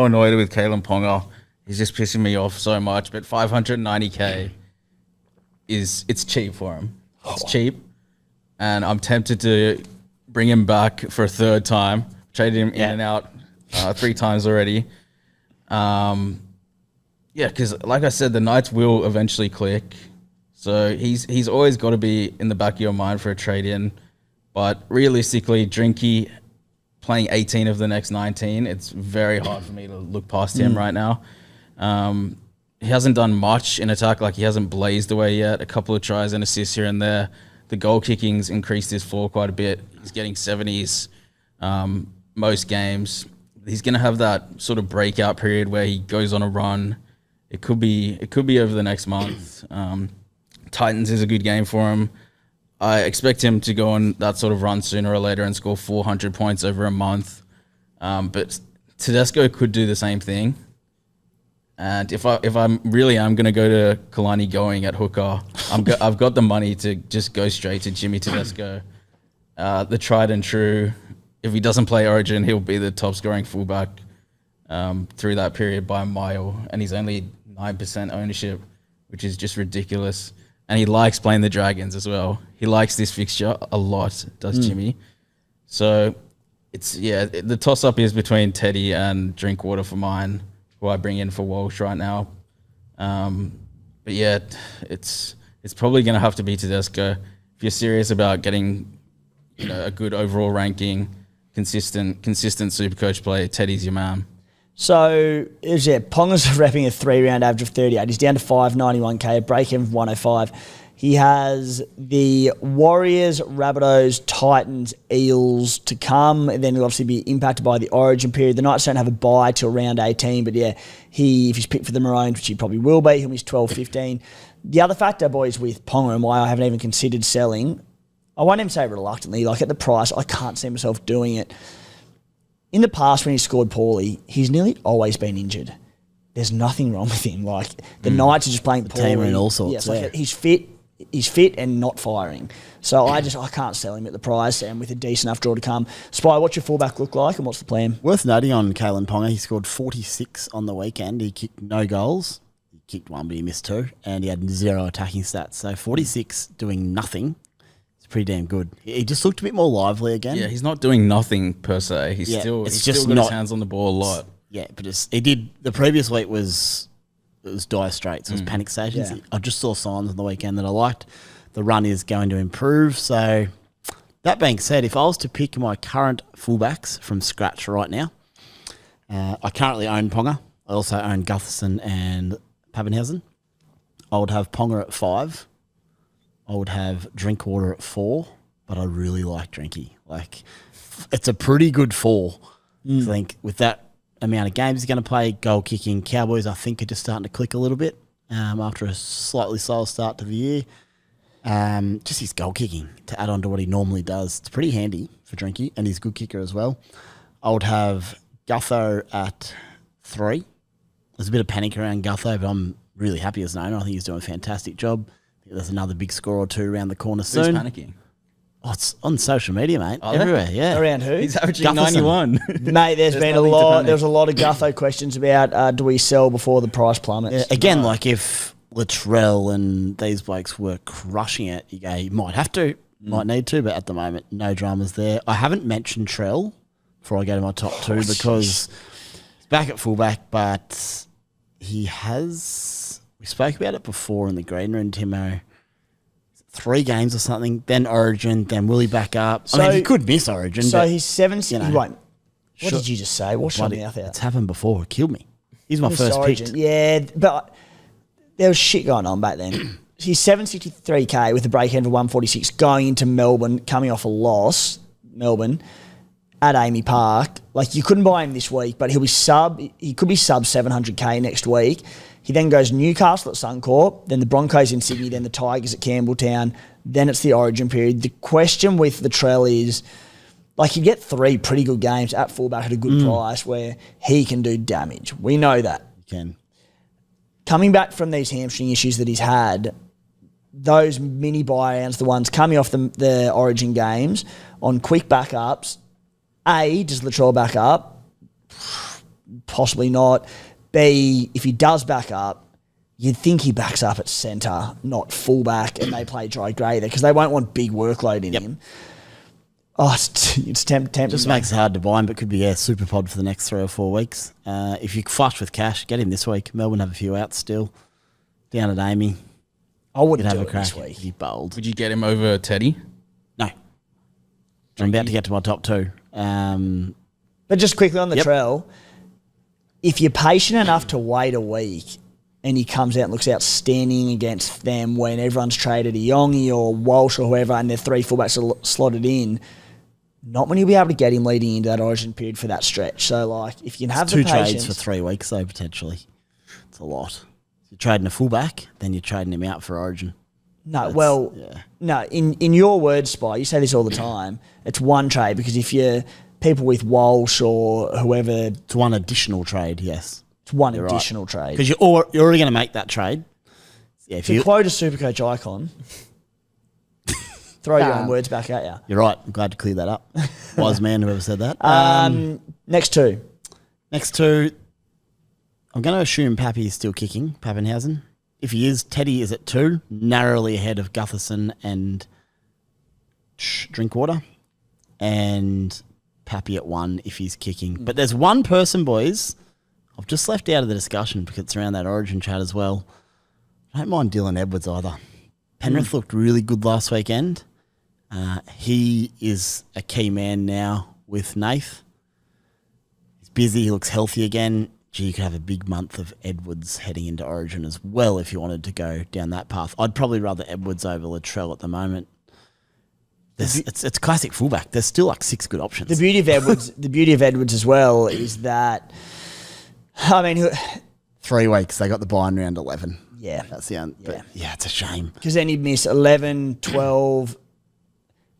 annoyed with Kalen Ponga. He's just pissing me off so much. But 590K it's cheap for him. It's cheap, and I'm tempted to bring him back for a third time. Traded him in and out 3 times already. Because like I said, the Knights will eventually click. So he's always got to be in the back of your mind for a trade-in. But realistically, Drinky playing 18 of the next 19, it's very hard for me to look past him right now. hasn't done much in attack. Like, he hasn't blazed away yet. A couple of tries and assists here and there. The goal kicking's increased his floor quite a bit. He's getting 70s most games. He's going to have that sort of breakout period where he goes on a run. It could be over the next month. Titans is a good game for him. I expect him to go on that sort of run sooner or later and score 400 points over a month. But Tedesco could do the same thing. And if I'm really am going to go to Kalani going at hooker, I've got the money to just go straight to Jimmy Tedesco, the tried and true. If he doesn't play Origin, he'll be the top scoring fullback through that period by a mile, and he's only 9% ownership, which is just ridiculous. And he likes playing the Dragons as well. He likes this fixture a lot, does Jimmy. So the toss up is between Teddy and Drinkwater for mine, who I bring in for Walsh right now. But yeah, it's probably going to have to be Tedesco. If you're serious about getting a good overall ranking, consistent Supercoach play, Teddy's your man. So, Ponga's repping a 3-round average of 38. He's down to 591k, a break-even of 105. He has the Warriors, Rabbitohs, Titans, Eels to come. And then he'll obviously be impacted by the Origin period. The Knights don't have a bye till round 18, but if he's picked for the Maroons, which he probably will be, he'll miss 12-15. The other factor, boys, with Ponga and why I haven't even considered selling, I won't even say reluctantly, like at the price, I can't see myself doing it. In the past, when he scored poorly, he's nearly always been injured. There's nothing wrong with him. Like, the Knights are just playing poorly. Team and all sorts. Yes, like he's fit and not firing. So I can't sell him at the price and with a decent enough draw to come. Spy, what's your fullback look like and what's the plan? Worth noting on Kalen Ponga, he scored 46 on the weekend. He kicked no goals. He kicked one, but he missed 2. And he had 0 attacking stats. So 46 doing nothing. Pretty damn good. He just looked a bit more lively again. Yeah, he's not doing nothing per se. He's still got his hands on the ball a lot. Yeah, but he did. The previous week was dire straits. It was panic stations. Yeah. I just saw signs on the weekend that I liked. The run is going to improve. So that being said, if I was to pick my current fullbacks from scratch right now, I currently own Ponga. I also own Gutherson and Papenhuyzen. I would have Ponga at 5. I would have Drinkwater at 4, but I really like Drinky. Like, it's a pretty good 4. I think with that amount of games he's going to play, goal kicking, Cowboys I think are just starting to click a little bit after a slightly slower start to the year. Just his goal kicking to add on to what he normally does. It's pretty handy for Drinky, and he's a good kicker as well. I would have Gutho at 3. There's a bit of panic around Gutho, but I'm really happy as an owner. I think he's doing a fantastic job. There's another big score or 2 around the corner soon. Who's panicking? Oh, it's on social media, mate. Everywhere, yeah. Around who? He's averaging Gutherson. 91. Mate, there's been a lot. There was a lot of Gutho questions about do we sell before the price plummets? Yeah, again, like if Latrell and these blokes were crushing it, you might have to, might need to, but at the moment, no dramas there. I haven't mentioned Trell before I go to my top 2 because he's back at fullback, but he has... We spoke about it before in the green room, Timo. 3 games or something, then Origin, then will he back up? I mean, he could miss Origin. So but, he's 7. He won't. What did you just say? What's your mouth out? It's happened before. It killed me. He's my first Origin. pick. Yeah, but there was shit going on back then. He's 763k with a break even of 146 going into Melbourne, coming off a loss, Melbourne, at Amy Park. Like, you couldn't buy him this week, but he could be sub 700k next week. He then goes Newcastle at Suncorp, then the Broncos in Sydney, then the Tigers at Campbelltown, then it's the Origin period. The question with Latrell is, like, he'd get 3 pretty good games at fullback at a good price where he can do damage. We know that. He can. Coming back from these hamstring issues that he's had, those mini buy-outs, the ones coming off the Origin games, on quick backups, A, does Latrell back up? Possibly not. B, if he does back up, you'd think he backs up at centre, not fullback, and they play dry grey there because they won't want big workload in him. Oh, it's tempting. Just makes it hard to buy him, but could be a super pod for the next 3 or 4 weeks. If you're flush with cash, get him this week. Melbourne have a few outs still. Down at Amy. I wouldn't have do a it crack. this week. Be bold. Would you get him over Teddy? No. I'm about to get to my top 2. But just quickly on the trail, if you're patient enough to wait a week, and he comes out and looks outstanding against them when everyone's traded a Yongi or Walsh or whoever and their 3 fullbacks are slotted in, not many will be able to get him leading into that Origin period for that stretch. So, like, if you can have the patience... 2 trades for 3 weeks, though, potentially. It's a lot. You're trading a fullback, then you're trading him out for Origin. No, in your words, Spy, you say this all the time, it's one trade because if you're people with Walsh or whoever... It's one additional trade, yes. It's one additional trade. Because you're already going to make that trade. Yeah, if you quote a Supercoach icon, throw your own words back at you. You're right. I'm glad to clear that up. Wise man, whoever said that. Next two. I'm going to assume Pappy is still kicking, Pappenhausen. If he is, Teddy is at 2, narrowly ahead of Gutherson and Drinkwater. And Pappy at 1 if he's kicking. But there's one person, boys, I've just left out of the discussion because it's around that Origin chat as well. I don't mind Dylan Edwards either. Penrith looked really good last weekend. He is a key man now with Nath. He's busy. He looks healthy again. Gee, you could have a big month of Edwards heading into Origin as well if you wanted to go down that path. I'd probably rather Edwards over Latrell at the moment. It's classic fullback. There's still like 6 good options. The beauty of Edwards as well is that, I mean, 3 weeks. They got the bye in round 11. Yeah. That's the end. But yeah, it's a shame. Because then he'd miss 11, 12.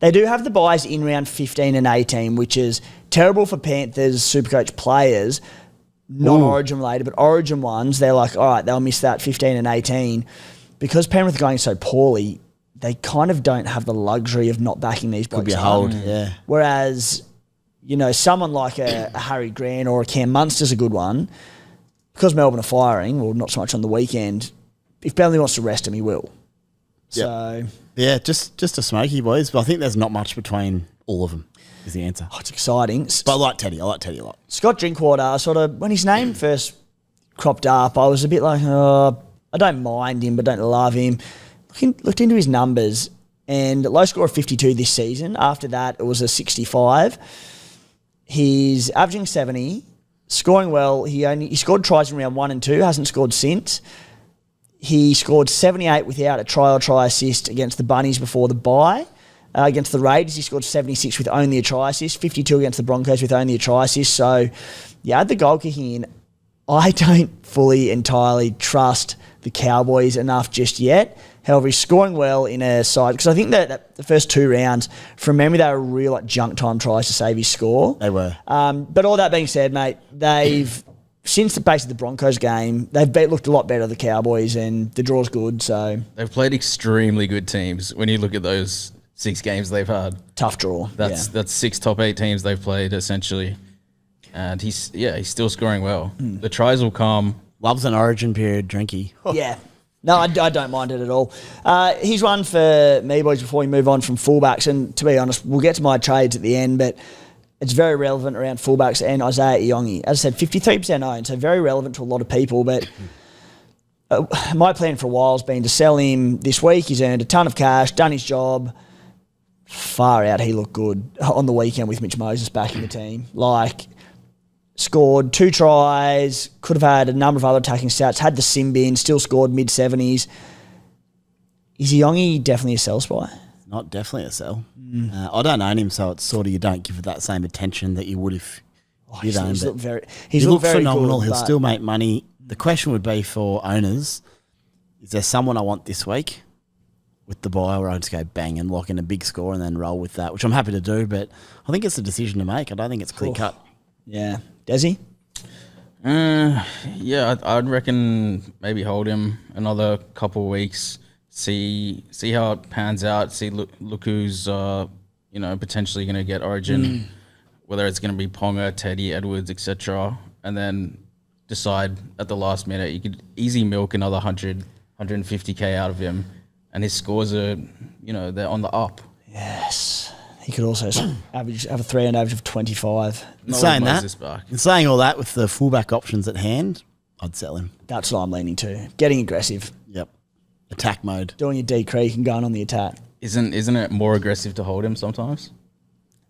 They do have the buys in round 15 and 18, which is terrible for Panthers Supercoach players, non-Origin related, but Origin ones, they're like, all right, they'll miss that 15 and 18. Because Penrith are going so poorly, they kind of don't have the luxury of not backing these blokes. Could be a hold, yeah. Whereas, you know, someone like a Harry Grant or a Cam Munster's a good one. Because Melbourne are firing, well, not so much on the weekend, if Burnley wants to rest him, he will. Yep. So... Yeah, just a smoky, boys. But I think there's not much between all of them is the answer. Oh, it's exciting. But I like Teddy a lot. Scott Drinkwater, sort of, when his name first cropped up, I was a bit like, oh, I don't mind him, but don't love him. Looked into his numbers, and low score of 52 this season. After that, it was a 65. He's averaging 70, scoring well. He scored tries in round 1 and 2, hasn't scored since. He scored 78 without a try or try assist against the Bunnies before the bye. Against the Raiders, he scored 76 with only a try assist, 52 against the Broncos with only a try assist. So, yeah, had the goal kicking in. I don't fully entirely trust the Cowboys enough just yet. However, he's scoring well in a side, because I think that the first 2 rounds, from memory, they were real like junk time tries to save his score. They were. But all that being said, mate, they've... Since the base of the Broncos game, they've looked a lot better, the Cowboys, and the draw's good. So they've played extremely good teams. When you look at those 6 games they've had, tough draw. That's 6 top 8 teams they've played essentially, and he's still scoring well. The tries will come. Loves an Origin period, Drinky. Yeah, no, I don't mind it at all. Here's one for me, boys. Before we move on from fullbacks, and to be honest, we'll get to my trades at the end, but. It's very relevant around fullbacks and Isaiah Iongi. As I said, 53% owned, so very relevant to a lot of people. But my plan for a while has been to sell him this week. He's earned a ton of cash, done his job. Far out, he looked good on the weekend with Mitch Moses back in the team. Like, scored 2 tries, could have had a number of other attacking stats, had the sim bin, still scored mid-70s. Is Iongi definitely a sell spy? Not definitely a sell. I don't own him, so it's sort of you don't give it that same attention that you would if you'd owned it. He's looked very phenomenal. Good, He'll still make money. The question would be for owners, is there someone I want this week with the buy where I just go bang and lock in a big score and then roll with that, which I'm happy to do, but I think it's a decision to make. I don't think it's clear cut. Yeah. Desi? Yeah, I'd reckon maybe hold him another couple of weeks. See how it pans out. See look who's potentially going to get Origin, whether it's going to be Ponga, Teddy, Edwards, etc. And then decide at the last minute. You could easy milk another 100, 150k out of him, and his scores are they're on the up. Yes, he could also have a 3-round average of 25. Saying all that with the fullback options at hand, I'd sell him. That's what I'm leaning to. Getting aggressive. Yep. Attack mode. Doing your Dez Creek and going on the attack. Isn't it more aggressive to hold him sometimes?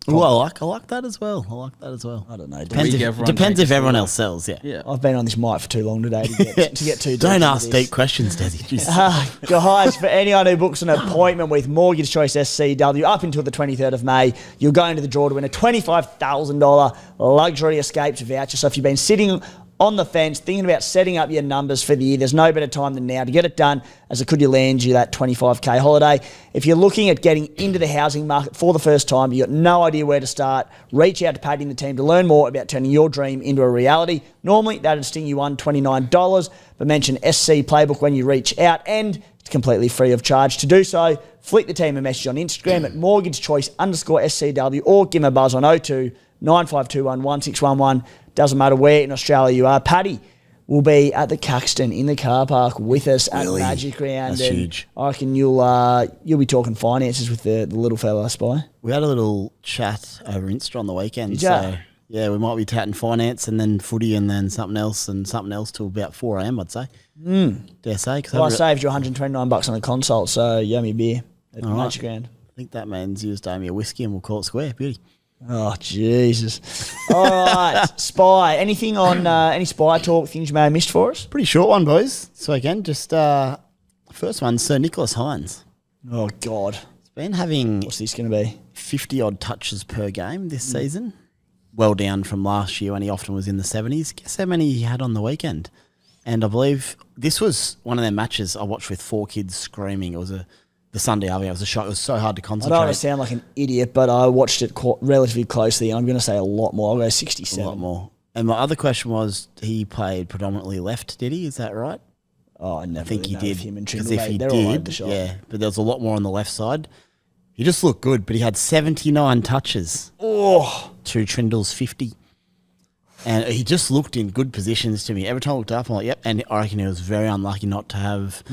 Ooh, I like that as well. I don't know. Depends if everyone else sells. Yeah. I've been on this mic for too long today to get too deep. Don't ask deep questions, Desi. Guys, for anyone who books an appointment with Mortgage Choice SCW up until the 23rd of May, you'll go into the draw to win a $25,000 luxury escapes voucher. So if you've been sitting on the fence, thinking about setting up your numbers for the year, there's no better time than now to get it done, as it could land you that 25K holiday. If you're looking at getting into the housing market for the first time, you've got no idea where to start, reach out to Paddy and the team to learn more about turning your dream into a reality. Normally, that'd sting you $129, but mention SC Playbook when you reach out, and it's completely free of charge. To do so, flick the team a message on Instagram at mortgagechoice_SCW, or give them a buzz on 02 9521 1611. Doesn't matter where in Australia you are. Paddy will be at the Caxton in the car park with us at Magic Round. That's huge. I reckon you'll be talking finances with the little fella, Spy. We had a little chat over Insta on the weekend. Did ya? Yeah, we might be chatting finance and then footy and then something else till about 4 a.m, I'd say. Dare say. Well, I saved you $129 on a consult, so yummy beer at Magic Round. I think that means you just owe me a whiskey and we'll call it square. Beauty. Oh, Jesus. All right, Spy. Anything on any Spy talk, things you may have missed for us? Pretty short one, boys. So again, just first one, Sir Nicholas Hines. Oh, God. He's been having... What's this going to be? 50-odd touches per game this season. Well down from last year when he often was in the 70s. Guess how many he had on the weekend? And I believe this was one of their matches I watched with 4 kids screaming. It was the Sunday after. It was a shock. It was so hard to concentrate. I don't want to sound like an idiot, but I watched it relatively closely, and I'm going to say a lot more. I'll go 67. A lot more. And my other question was, he played predominantly left, did he? Is that right? Oh, I never think he did. Because if he did, yeah, but there was a lot more on the left side. He just looked good, but he had 79 touches to Trindle's 50. And he just looked in good positions to me. Every time I looked up, I'm like, yep. And I reckon he was very unlucky not to have...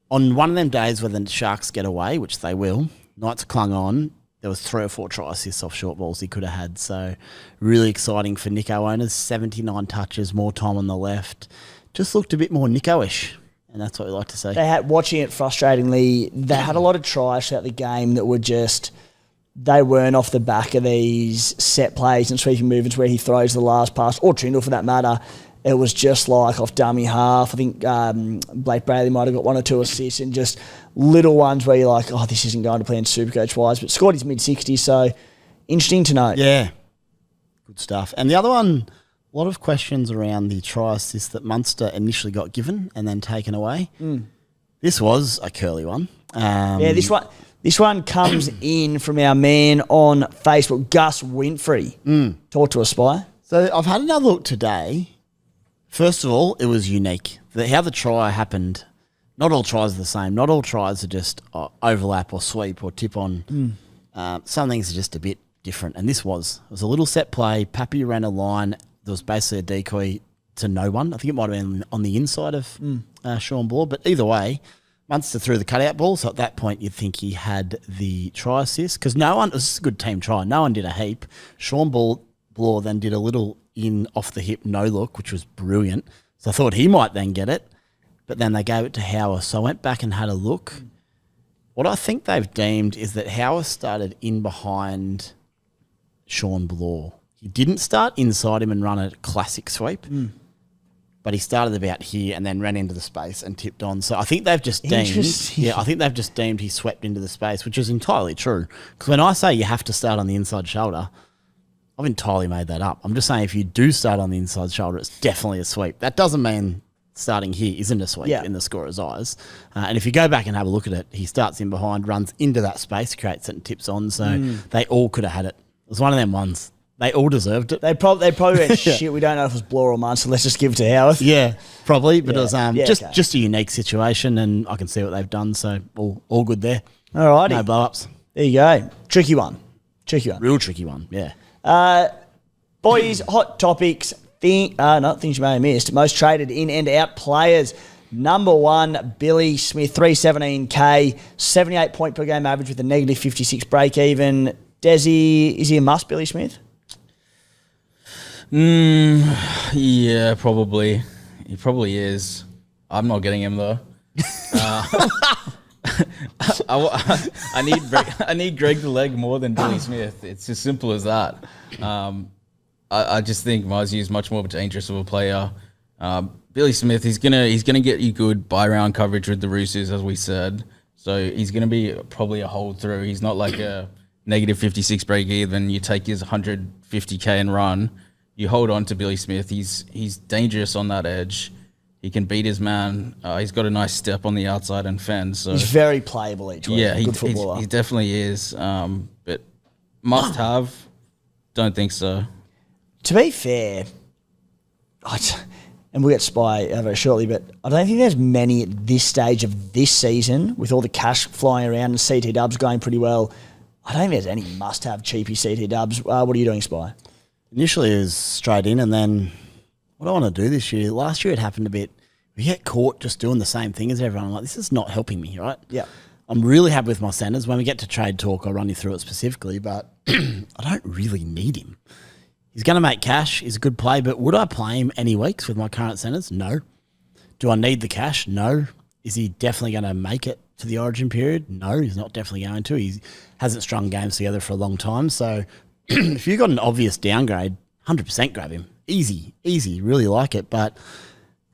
On one of them days where the Sharks get away, which they will, Knights clung on, there was 3 or 4 try assists off short balls he could have had. So really exciting for Nico owners. 79 touches, more time on the left. Just looked a bit more Nico-ish, and that's what we like to see. They had, watching it frustratingly, they had a lot of tries throughout the game that were just... They weren't off the back of these set plays and sweeping movements where he throws the last pass, or Trindle for that matter. It was just like off dummy half. I think Blake Brayley might have got 1 or 2 assists, and just little ones where you're like, oh, this isn't going to plan Supercoach-wise. But scored his mid-60s, so interesting to note. Yeah, good stuff. And the other one, a lot of questions around the try assist that Munster initially got given and then taken away. This was a curly one. Yeah, this one comes in from our man on Facebook, Gus Winfrey. Talk to us, Spy. So I've had another look today. First of all, it was unique. How the try happened, not all tries are the same. Not all tries are just overlap or sweep or tip on. Some things are just a bit different. And this was. It was a little set play. Pappy ran a line. There was basically a decoy to no one. I think it might have been on the inside of Sean Bloor. But either way, Munster threw the cutout ball. So at that point, you'd think he had the try assist. Because no one, it was a good team try. No one did a heap. Sean Bloor then did a little in off the hip no look, which was brilliant. So I thought he might then get it, but then they gave it to Howard. So I went back and had a look. What I think they've deemed is that Howard started in behind Sean Bloor. He didn't start inside him and run a classic sweep, but he started about here and then ran into the space and tipped on. So I think they've just deemed, I think they've just deemed he swept into the space, which is entirely true. Because when I say you have to start on the inside shoulder, I've entirely made that up. I'm just saying if you do start on the inside shoulder, it's definitely a sweep. That doesn't mean starting here isn't a sweep in the scorer's eyes. And if you go back and have a look at it, he starts in behind, runs into that space, creates it and tips on. So they all could have had it. It was one of them ones. They all deserved it. They probably went, shit, we don't know if it was Bloor or Munster, let's just give it to Howard. Yeah, probably. But it was just a unique situation, and I can see what they've done. So all good there. All righty. No blow-ups. There you go. Tricky one. Real tricky one, yeah. Boys, hot topics, not things you may have missed. Most traded in and out players. Number 1, Billy Smith, 317K, 78 point per game average with a negative 56 break even. Desi, is he a must, Billy Smith? Yeah, probably. He probably is. I'm not getting him though. I need Greg the leg more than Billy Smith. It's as simple as that. I just think Muzzy is much more dangerous of a player. Billy Smith, he's gonna get you good buy round coverage with the Roosters, as we said. So he's gonna be probably a hold through. He's not like a negative 56 break even. You take his 150k and run. You hold on to Billy Smith. He's dangerous on that edge. He can beat his man. He's got a nice step on the outside and fend. So he's very playable each week. Yeah, good footballer. He definitely is. But must have? Don't think so. To be fair, and we'll get Spy very shortly, but I don't think there's many at this stage of this season with all the cash flying around and CT Dubs going pretty well. I don't think there's any must-have cheapy CT Dubs. What are you doing, Spy? Initially it was straight in, and then what I want to do this year, last year it happened a bit, we get caught just doing the same thing as everyone. I'm like, this is not helping me, right? Yeah. I'm really happy with my centres. When we get to trade talk, I'll run you through it specifically, but I don't really need him. He's going to make cash. He's a good play, but would I play him any weeks with my current centres? No. Do I need the cash? No. Is he definitely going to make it to the origin period? No, he's not definitely going to. He hasn't strung games together for a long time. So if you've got an obvious downgrade, 100% grab him. Easy, really like it. But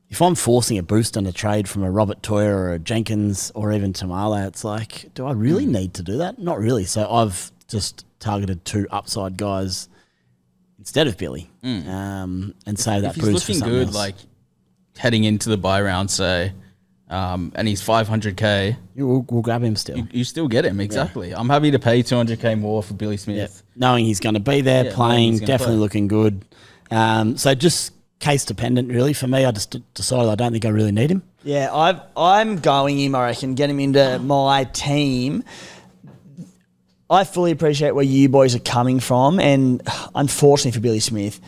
if I'm forcing a boost on a trade from a Robert Toyer or a Jenkins or even Tamala, it's like, do I really need to do that? Not really. So I've just targeted 2 upside guys instead of Billy, and save that boost for something else. If he's looking good, like heading into the buy round, say, and he's 500k, we'll grab him still. You still get him, exactly. Yeah. I'm happy to pay 200k more for Billy Smith. Yeah. Knowing he's going to be there, playing, definitely looking good. So just case dependent, really. For me, I just decided I don't think I really need him. Yeah, I'm going him, I reckon, get him into my team. I fully appreciate where you boys are coming from, and unfortunately for Billy Smith,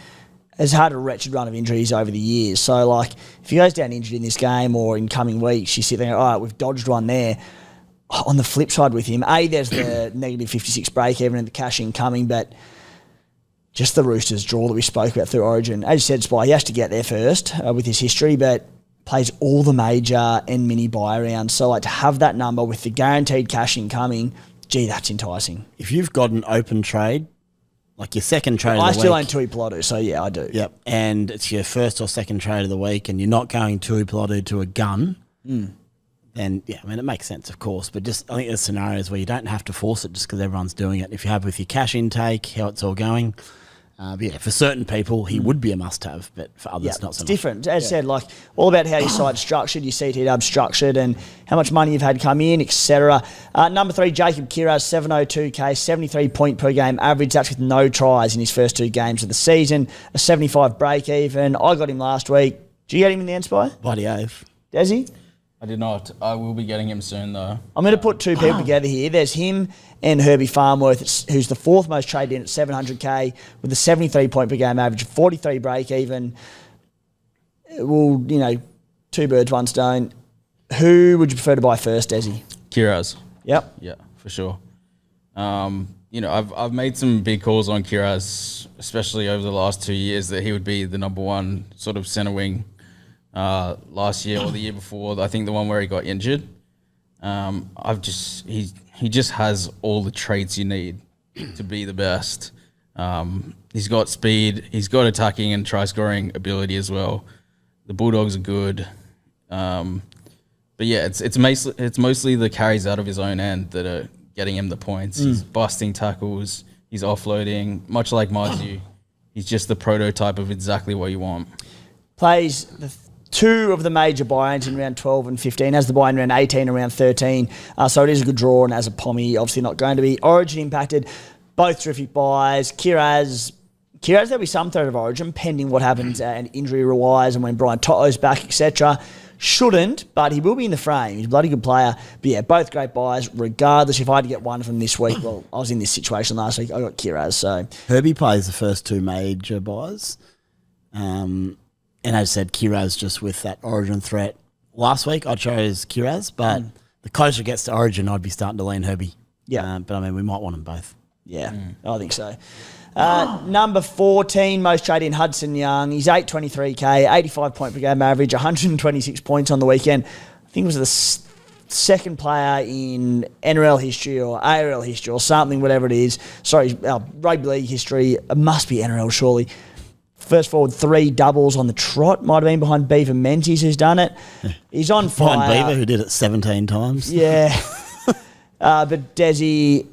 has had a wretched run of injuries over the years. So, like, if he goes down injured in this game or in coming weeks, you sit there and go, all right, we've dodged one there. On the flip side with him, there's the negative 56 break even and the cash in coming, but just the Roosters draw that we spoke about through Origin. As you said, Spy, he has to get there first with his history, but plays all the major and mini buy rounds. So, like, to have that number with the guaranteed cash in coming, gee, that's enticing. If you've got an open trade, like your second trade of the week. I still own Tui Pilotu, so yeah, I do. Yep. And it's your first or second trade of the week and you're not going Tui Pilotu to a gun, then, yeah, I mean, it makes sense, of course. But just, I think there's scenarios where you don't have to force it just because everyone's doing it. If you're happy with your cash intake, how it's all going. But yeah, for certain people, he would be a must-have, but for others, not so much. It's different. As I said, like, all about how your side's structured, your CT Dub structured, and how much money you've had come in, etc. Number 3, Jacob Kiraz, 702k, 73 point per game average. That's with no tries in his first 2 games of the season. A 75 break even. I got him last week. Did you get him in the end, Spy? Bloody oath. Does he? I did not. I will be getting him soon, though. I'm going to put 2 people together here. There's him and Herbie Farmworth, who's the 4th most traded in at 700k with a 73 point per game average, 43 break even. Well, 2 birds, 1 stone. Who would you prefer to buy first, Desi? Kiraz. Yep. Yeah, for sure. I've made some big calls on Kiraz, especially over the last 2 years, that he would be the number 1 sort of centre wing. Last year or the year before, I think the one where he got injured. He just has all the traits you need to be the best. He's got speed, he's got attacking and try scoring ability as well. The Bulldogs are good, but yeah, it's mostly the carries out of his own end that are getting him the points. He's busting tackles, he's offloading, much like Marzu. He's just the prototype of exactly what you want. Plays the 2 of the major buy-ins in round 12 and 15, as the buy-in round 18 and round 13. So it is a good draw, and as a Pommy, obviously not going to be Origin impacted. Both terrific buys. Kiraz, there'll be some threat of Origin, pending what happens and injury-wise and when Brian Toto's back, etc. Shouldn't, but he will be in the frame. He's a bloody good player. But yeah, both great buys, regardless. If I had to get one from this week, well, I was in this situation last week. I got Kiraz, so. Herbie plays the first 2 major buys. And as I said, Kiraz just with that Origin threat. Last week I chose Kiraz, but the closer it gets to Origin, I'd be starting to lean Herbie. Yeah. But I mean, we might want them both. Yeah, I think so. Number 14, most traded in Hudson Young. He's 823k, 85 point per game average, 126 points on the weekend. I think it was the second player in NRL history or ARL history or something, whatever it is. Sorry, rugby league history. It must be NRL, surely. First forward 3 doubles on the trot. Might have been behind Beaver Menzies, who's done it. He's on fire. Behind Beaver, who did it 17 times. Yeah. But Desi,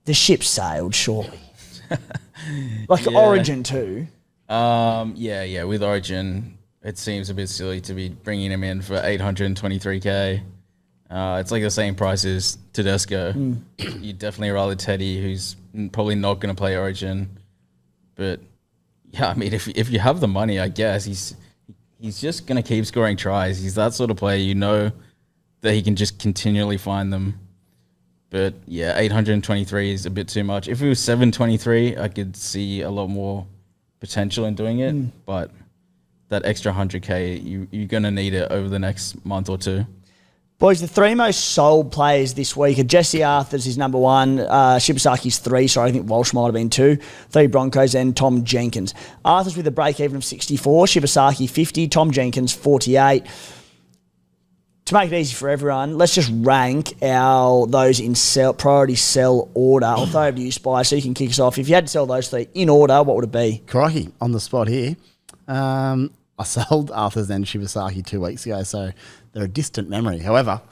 the ship sailed, surely. Origin too. Yeah. With Origin, it seems a bit silly to be bringing him in for 823K. It's like the same price as Tedesco. You'd definitely rather Teddy, who's probably not going to play Origin. But yeah, I mean, if you have the money, I guess he's just going to keep scoring tries. He's that sort of player, you know, that he can just continually find them. But yeah, 823 is a bit too much. If it was 723, I could see a lot more potential in doing it. But that extra 100K, you're going to need it over the next month or two. Boys, the 3 most sold players this week are Jesse Arthurs is number 1, Shibasaki's 3, sorry, I think Walsh might have been 2, 3 Broncos, and Tom Jenkins. Arthurs with a break-even of 64, Shibasaki 50, Tom Jenkins 48. To make it easy for everyone, let's just rank those in priority sell order. I'll throw over to you, Spy, so you can kick us off. If you had to sell those 3 in order, what would it be? Crikey, on the spot here. I sold Arthurs and Shibasaki 2 weeks ago, so they're a distant memory. However,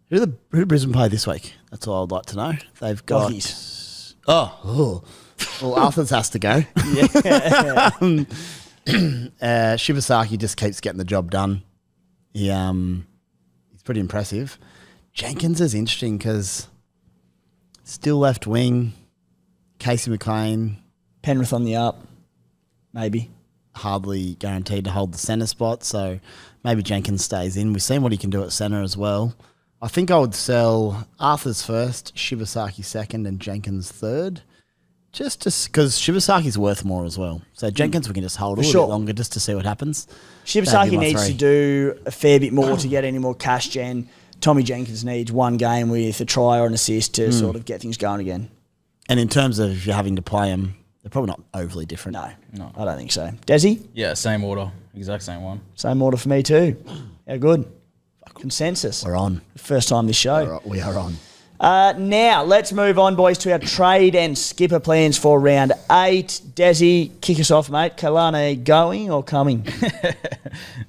who did Brisbane play this week? That's all I'd like to know. They've got... Doggies. Well, Arthurs has to go. Yeah. Shibasaki just keeps getting the job done. He's pretty impressive. Jenkins is interesting because still left wing, Casey McLean. Penrith on the up, maybe. Hardly guaranteed to hold the centre spot, so maybe Jenkins stays in. We've seen what he can do at centre as well. I think I would sell Arthurs first, Shibasaki second, and Jenkins third, just because Shibasaki's worth more as well. So Jenkins we can just hold a little bit longer just to see what happens. Shibasaki needs to do a fair bit more to get any more cash gen. Tommy Jenkins needs 1 game with a try or an assist to sort of get things going again. And in terms of if you're having to play them, they're probably not overly different. No, I don't think so. Desi? Yeah, same order. Exact same one. Same order for me too. How good. Consensus. We're on. First time this show. We are on. Now, let's move on, boys, to our trade and skipper plans for round 8. Desi, kick us off, mate. Kalane going or coming?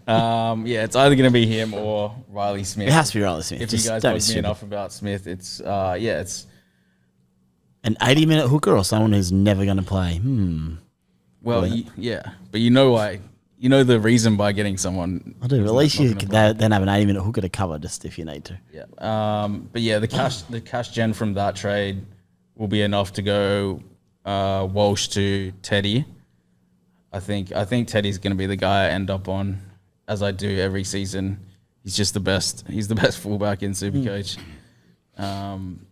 Yeah, it's either going to be him or Riley Smith. It has to be Riley Smith. If you guys bug me enough about Smith, it's an 80-minute hooker or someone who's never going to play. Well, but you know why. You know the reason by getting someone. I do. At least you could then have an 80-minute hooker to cover just if you need to. Yeah. But yeah, the cash gen from that trade will be enough to go Walsh to Teddy. I think Teddy's going to be the guy I end up on, as I do every season. He's just the best. He's the best fullback in Supercoach. And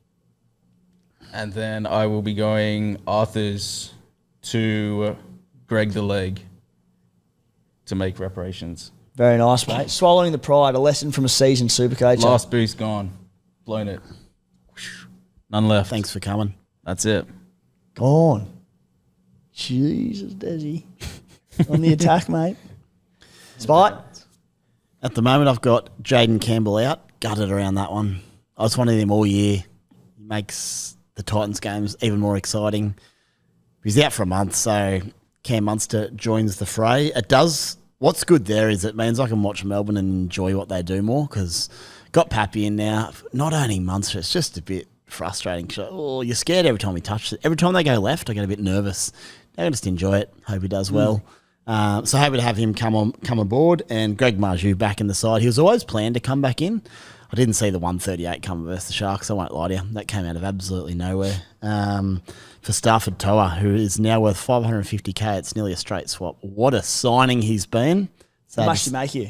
then I will be going Arthurs to Greg the Leg to make reparations. Very nice, mate. Swallowing the pride, a lesson from a seasoned Supercoach. Last boost gone. Blown it. None left. Thanks for coming. That's it. Gone. Jesus, Desi. On the attack, mate. Spite? At the moment, I've got Jaden Campbell out. Gutted around that one. I was wanting him all year. He makes the Titans games even more exciting. He's out for a month, so Cam Munster joins the fray. It does. What's good there is it means I can watch Melbourne and enjoy what they do more because got Pappy in now. Not only Munster, it's just a bit frustrating. You're scared every time he touches it. Every time they go left, I get a bit nervous. I can just enjoy it. Hope he does well. So happy to have him come aboard, and Greg Marju back in the side. He was always planned to come back in. I didn't see the 138 come versus the Sharks, I won't lie to you. That came out of absolutely nowhere. For Stafford Toa, who is now worth 550K, it's nearly a straight swap. What a signing he's been. How much did he make you?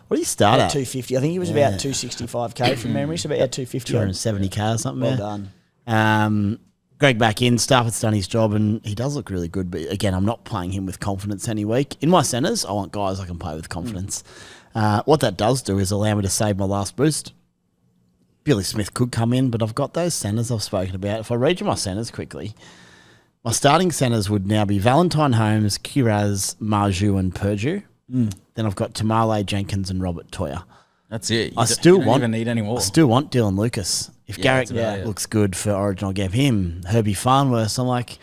What did he start at? 250. I think he was about 265K from memory, so about 250. 270K or something. Well done. Greg back in. Stafford's done his job, and he does look really good. But again, I'm not playing him with confidence any week. In my centres, I want guys I can play with confidence. What that does do is allow me to save my last boost. Billy Smith could come in, but I've got those centres I've spoken about. If I read you my centres quickly, my starting centres would now be Valentine Holmes, Kiraz, Marju, and Purdue. Then I've got Tamale, Jenkins, and Robert Toya. That's it. I still don't even need any more. I still want Dylan Lucas. If Garrick looks good for Origin, I'll get him. Herbie Farnworth, I'm like,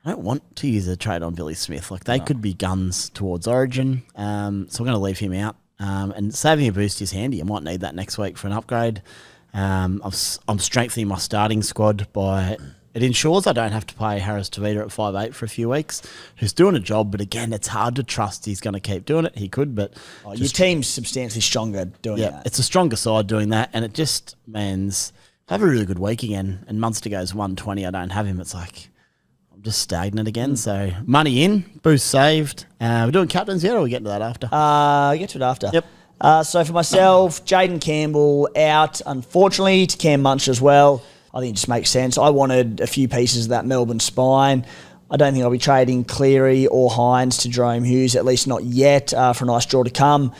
I don't want to use a trade on Billy Smith. Like, they could be guns towards Origin. So I'm going to leave him out. And saving a boost is handy. I might need that next week for an upgrade. I'm strengthening my starting squad by... It ensures I don't have to play Harris Tavita at 5'8" for a few weeks, who's doing a job, but again, it's hard to trust he's going to keep doing it. He could, but... your team's substantially stronger doing that. It's a stronger side doing that, and it just means I have a really good week again, and Munster goes 120, I don't have him. It's like, I'm just stagnant again, so money in, boost saved. We're doing captains yet, or we get to that after? Get to it after. Yep. So for myself, Jaden Campbell out, unfortunately, to Cam Munch as well. I think it just makes sense. I wanted a few pieces of that Melbourne spine. I don't think I'll be trading Cleary or Hines to Jerome Hughes, at least not yet, for a nice draw to come.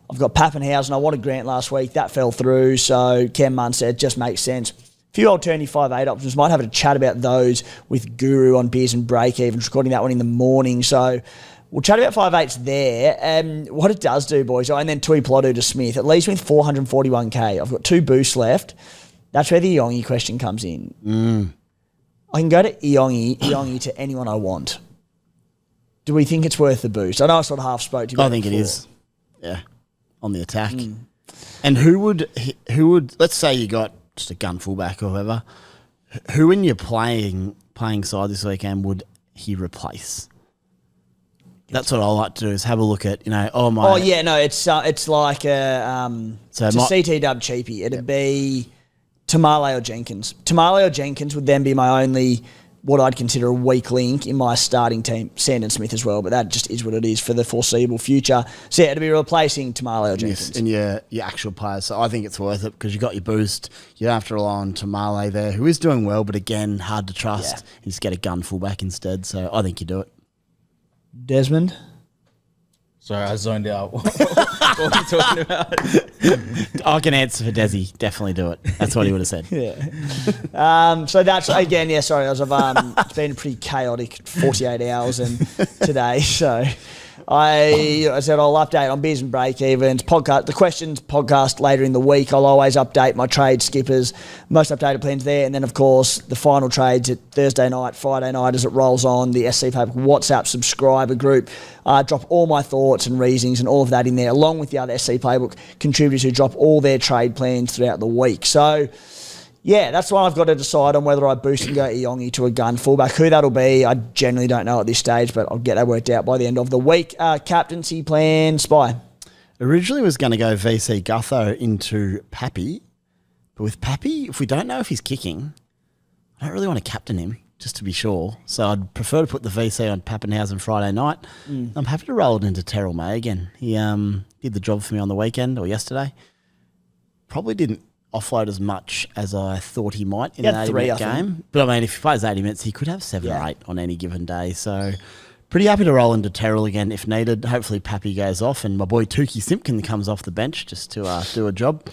I've got Pappenhausen. I wanted Grant last week. That fell through, so Cam Munster, it just makes sense. A few alternative 5'8" options. Might have a chat about those with Guru on Beers and Break Evens, recording that one in the morning. So we'll chat about 5'8s there. What it does do, boys, and then Tui Plodu to Smith, at least with 441k. I've got 2 boosts left. That's where the Iongi question comes in. I can go to Iongi to anyone I want. Do we think it's worth the boost? I know I sort of half spoke to you about I think it is. Yeah, on the attack. And who would? Let's say you got just a gun fullback or whoever. Who in your playing side this weekend would he replace? That's what I like to do, is have a look at, it's like a CT dub cheapie. It'd be Tamale or Jenkins. Tamale or Jenkins would then be my only, what I'd consider a weak link in my starting team. Sandon Smith as well, but that just is what it is for the foreseeable future. So yeah, it'd be replacing Tamale or Jenkins. Yes, and your actual players. So I think it's worth it because you got your boost. You don't have to rely on Tamale there, who is doing well, but again, hard to trust. Yeah. You just get a gun fullback instead. So I think you do it. Desmond? Sorry, I zoned out. What are you talking about? I can answer for Desi. Definitely do it. That's what he would have said. Yeah. So that's, again, it's been a pretty chaotic 48 hours today. So I said I'll update on Beers and Break Evens, podcast, the questions podcast later in the week. I'll always update my trade skippers, most updated plans there. And then, of course, the final trades at Thursday night, Friday night as it rolls on, the SC Playbook WhatsApp subscriber group. Drop all my thoughts and reasonings and all of that in there, along with the other SC Playbook contributors who drop all their trade plans throughout the week. So, yeah, that's why I've got to decide on whether I boost and go Iongi to a gun fullback. Who that'll be, I generally don't know at this stage, but I'll get that worked out by the end of the week. Captaincy plan, Spy. Originally was going to go VC Gutho into Pappy, but with Pappy, if we don't know if he's kicking, I don't really want to captain him, just to be sure. So I'd prefer to put the VC on Pappenhausen Friday night. I'm happy to roll it into Terrell May again. He did the job for me on the weekend or yesterday. Probably didn't offload as much as I thought he might in an 80-minute game. But, I mean, if he plays 80 minutes, he could have 7 or 8 on any given day. So, pretty happy to roll into Terrell again if needed. Hopefully, Pappy goes off and my boy Tukey Simpkin comes off the bench just to do a job.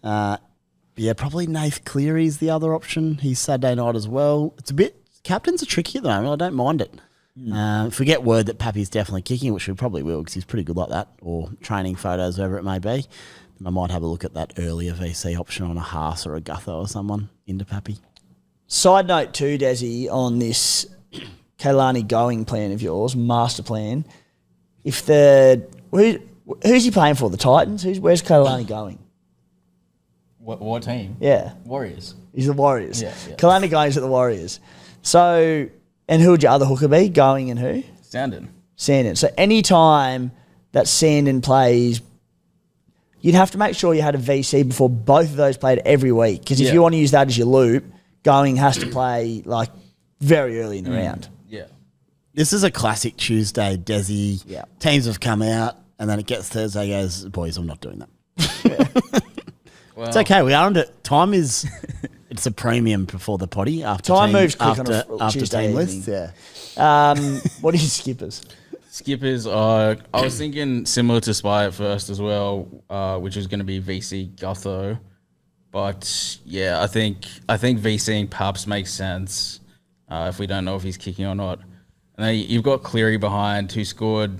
Probably Nath Cleary's the other option. He's Saturday night as well. It's a bit... Captains are tricky at the moment. I don't mind it. If we get word that Pappy's definitely kicking, which we probably will because he's pretty good like that, or training photos, whatever it may be, I might have a look at that earlier VC option on a Haas or a Gutho or someone into Pappy. Side note too, Desi, on this Kailani going plan of yours, master plan. If who's he playing for? The Titans? Where's Kailani going? What team? Yeah, Warriors. He's the Warriors. Yeah. Kailani goes at the Warriors. So, and who would your other hooker be? Going and who? Sandon. So any time that Sandon plays, you'd have to make sure you had a VC before both of those played every week. Because if you want to use that as your loop, Going has to play like very early in the round. Yeah. This is a classic Tuesday, Desi. Yeah. Teams have come out and then it gets Thursday, goes, boys, I'm not doing that. Well, it's okay. We are under time is it's a premium before the potty after time team, moves quick after, on a after Tuesday team evening. lists. Yeah. What are your skippers? Skippers, I was thinking similar to Spy at first as well, which was going to be VC Gutho. But yeah, I think VCing Paps makes sense if we don't know if he's kicking or not. And then you've got Cleary behind, who scored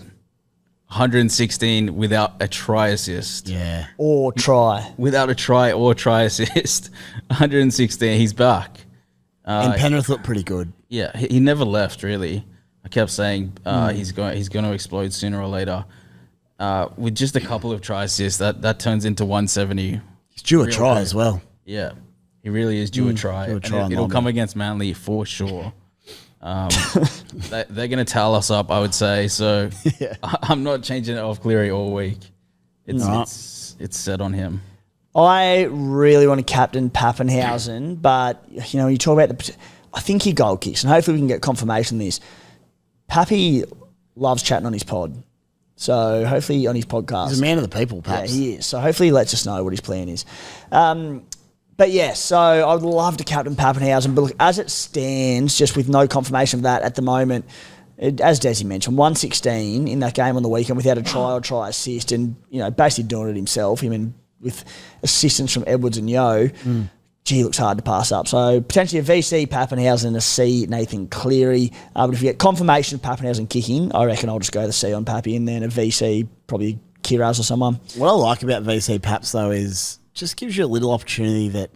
116 without a try assist. Yeah. Or try. Without a try or try assist. 116, he's back. And Penrith looked pretty good. Yeah, he never left, really. I kept saying he's going to explode sooner or later. With just a couple of try assists, that turns into 170. He's due a try as well. Yeah, he really is due a try. It'll come against Manly for sure. They're going to towel us up, I would say. So Yeah. I'm not changing it off Cleary all week. It's set on him. I really want to captain Pappenhausen, but you talk about I think he goal kicks, and hopefully we can get confirmation of this. Pappy loves chatting on his pod, so hopefully on his podcast. He's a man of the people, Paps. Yeah, he is. So hopefully he lets us know what his plan is. But yeah, so I'd love to captain Pappenhausen, but look, as it stands, just with no confirmation of that at the moment, as Desi mentioned, 116 in that game on the weekend without a try or try assist, and basically doing it himself. With assistance from Edwards and Yeo, gee, looks hard to pass up. So potentially a VC Pappenhausen and a C Nathan Cleary. But if you get confirmation of Pappenhausen kicking, I reckon I'll just go the C on Pappy, and then a VC, probably Kiraz or someone. What I like about VC Paps, though, is just gives you a little opportunity that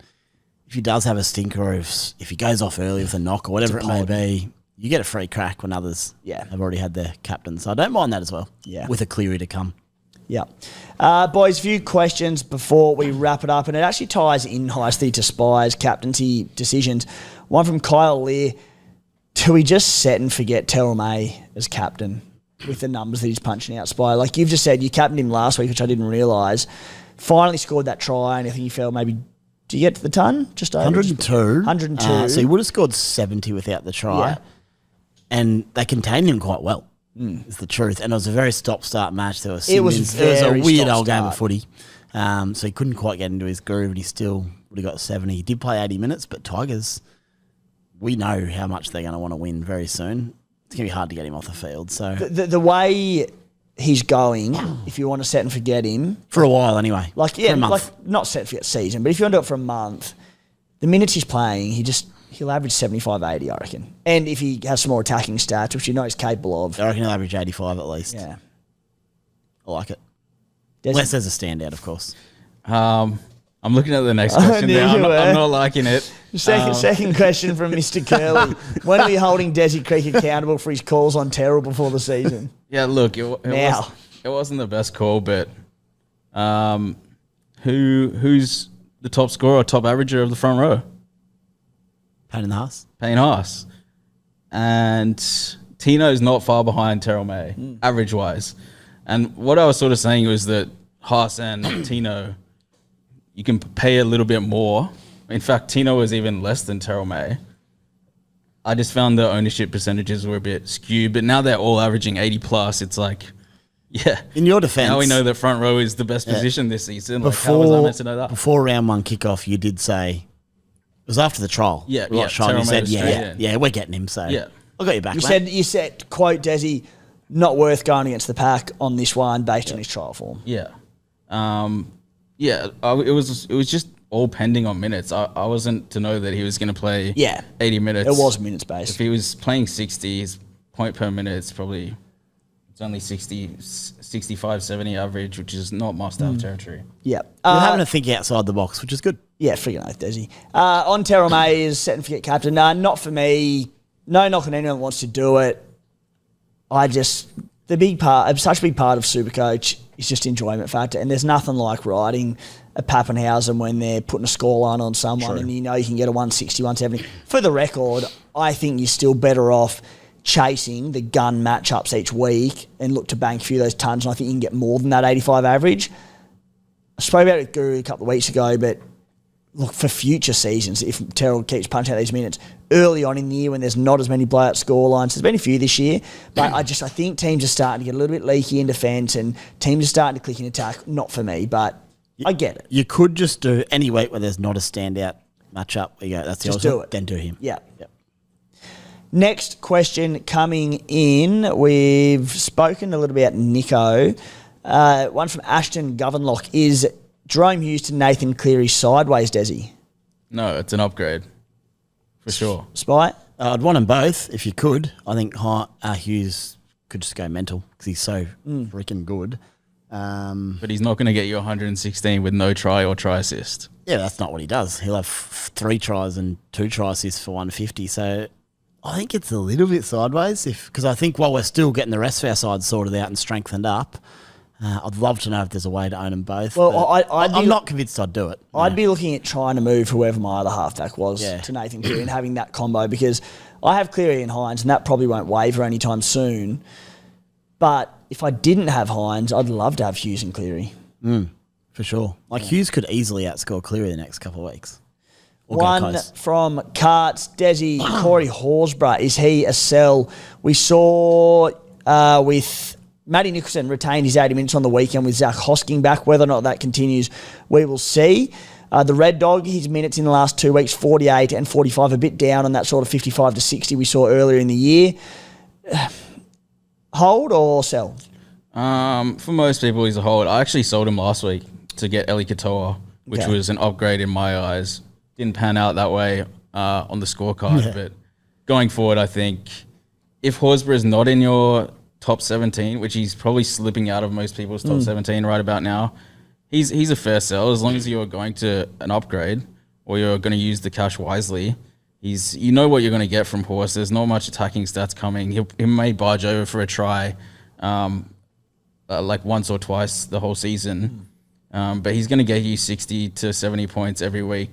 if he does have a stinker, or if he goes off early with a knock or whatever it may be, you get a free crack when others have already had their captain. So I don't mind that as well, with a Cleary to come. Yeah. Boys, a few questions before we wrap it up, and it actually ties in nicely to Spy's captaincy decisions. One from Kyle Lear. Do we just set and forget Terrell May as captain with the numbers that he's punching out, Spy? Like you've just said, you captained him last week, which I didn't realise. Finally scored that try, and I think he fell maybe... Do you get to the ton? Just over? 102. 102. So he would have scored 70 without the try. Yeah. And they contained him quite well. Is the truth, and it was a very stop-start match. There was a weird old game of footy, so he couldn't quite get into his groove, and he still would have got 70. He did play 80 minutes, but Tigers, we know how much they're going to want to win very soon. It's going to be hard to get him off the field. So the way he's going, if you want to set and forget him for a while anyway, for a month. Not set and forget season, but if you want to do it for a month, the minutes he's playing, he'll average 75, 80, I reckon. And if he has some more attacking stats, which he's capable of. I reckon he'll average 85 at least. Yeah. I like it. Unless there's a standout, of course. I'm looking at the next question now. I'm not liking it. Second question from Mr. Curley. When are we holding Dez Creek accountable for his calls on Terrell before the season? Yeah, look, it wasn't the best call, but who's the top scorer or top averager of the front row? Payne Haas. Payne Haas. And Tino's not far behind Terrell May, average-wise. And what I was sort of saying was that Haas and Tino, you can pay a little bit more. In fact, Tino was even less than Terrell May. I just found the ownership percentages were a bit skewed, but now they're all averaging 80+. It's like, yeah. In your defence. Now we know that front row is the best position this season. How was I meant to know that? Before round one kickoff, you did say... It was after the trial. Yeah. You said, we're getting him. So I got you back. You said, quote Desi, not worth going against the pack on this one based on his trial form. Yeah. It was just all pending on minutes. I wasn't to know that he was going to play 80 minutes. It was minutes based. If he was playing 60, his point per minute it's only 60, 65, 70 average, which is not must-have territory. Yeah. We're having to think outside the box, which is good. Yeah, friggin' oath, Desi. On Terrell May is set and forget captain. Not for me. No knock on anyone that wants to do it. Such a big part of Supercoach is just enjoyment factor, and there's nothing like riding a Pappenhausen when they're putting a scoreline on someone and you can get a 160, 170. For the record, I think you're still better off chasing the gun matchups each week and look to bank a few of those tons, and I think you can get more than that 85 average. I spoke about it with Guru a couple of weeks ago, but look, for future seasons, if Terrell keeps punching out these minutes early on in the year when there's not as many blowout score lines, there's been a few this year, but I think teams are starting to get a little bit leaky in defence and teams are starting to click in attack. Not for me, but I get it. You could just do any week where there's not a standout matchup. You go, that's the just do it. Then do him. Yeah. Yep. Next question coming in. We've spoken a little bit about Nico. One from Ashton Governlock is Jerome Hughes to Nathan Cleary sideways, Desi? No, it's an upgrade. For sure. Spy? I'd want them both if you could. I think Hughes could just go mental because he's so freaking good. But he's not going to get you 116 with no try or try assist. Yeah, that's not what he does. He'll have 3 tries and 2 try assists for 150. So I think it's a little bit sideways because I think while we're still getting the rest of our side sorted out and strengthened up, I'd love to know if there's a way to own them both. Well, I'm not convinced I'd do it. I'd be looking at trying to move whoever my other halfback was to Nathan Cleary and having that combo because I have Cleary and Hines and that probably won't waver anytime soon. But if I didn't have Hines, I'd love to have Hughes and Cleary. For sure. Hughes could easily outscore Cleary the next couple of weeks. One from Carts, Desi, Corey Horsburgh. Is he a sell? We saw with Matty Nicholson retained his 80 minutes on the weekend with Zach Hosking back. Whether or not that continues, we will see. The Red Dog, his minutes in the last 2 weeks, 48 and 45, a bit down on that sort of 55 to 60 we saw earlier in the year. Hold or sell? For most people, he's a hold. I actually sold him last week to get Eli Katoa, which was an upgrade in my eyes. Didn't pan out that way on the scorecard, but going forward, I think if Horsburgh is not in your top 17, which he's probably slipping out of most people's top 17 right about now, he's a fair sell as long as you're going to an upgrade or you're going to use the cash wisely. You know what you're going to get from Horse. There's not much attacking stats coming. He may barge over for a try like once or twice the whole season, but he's going to get you 60 to 70 points every week.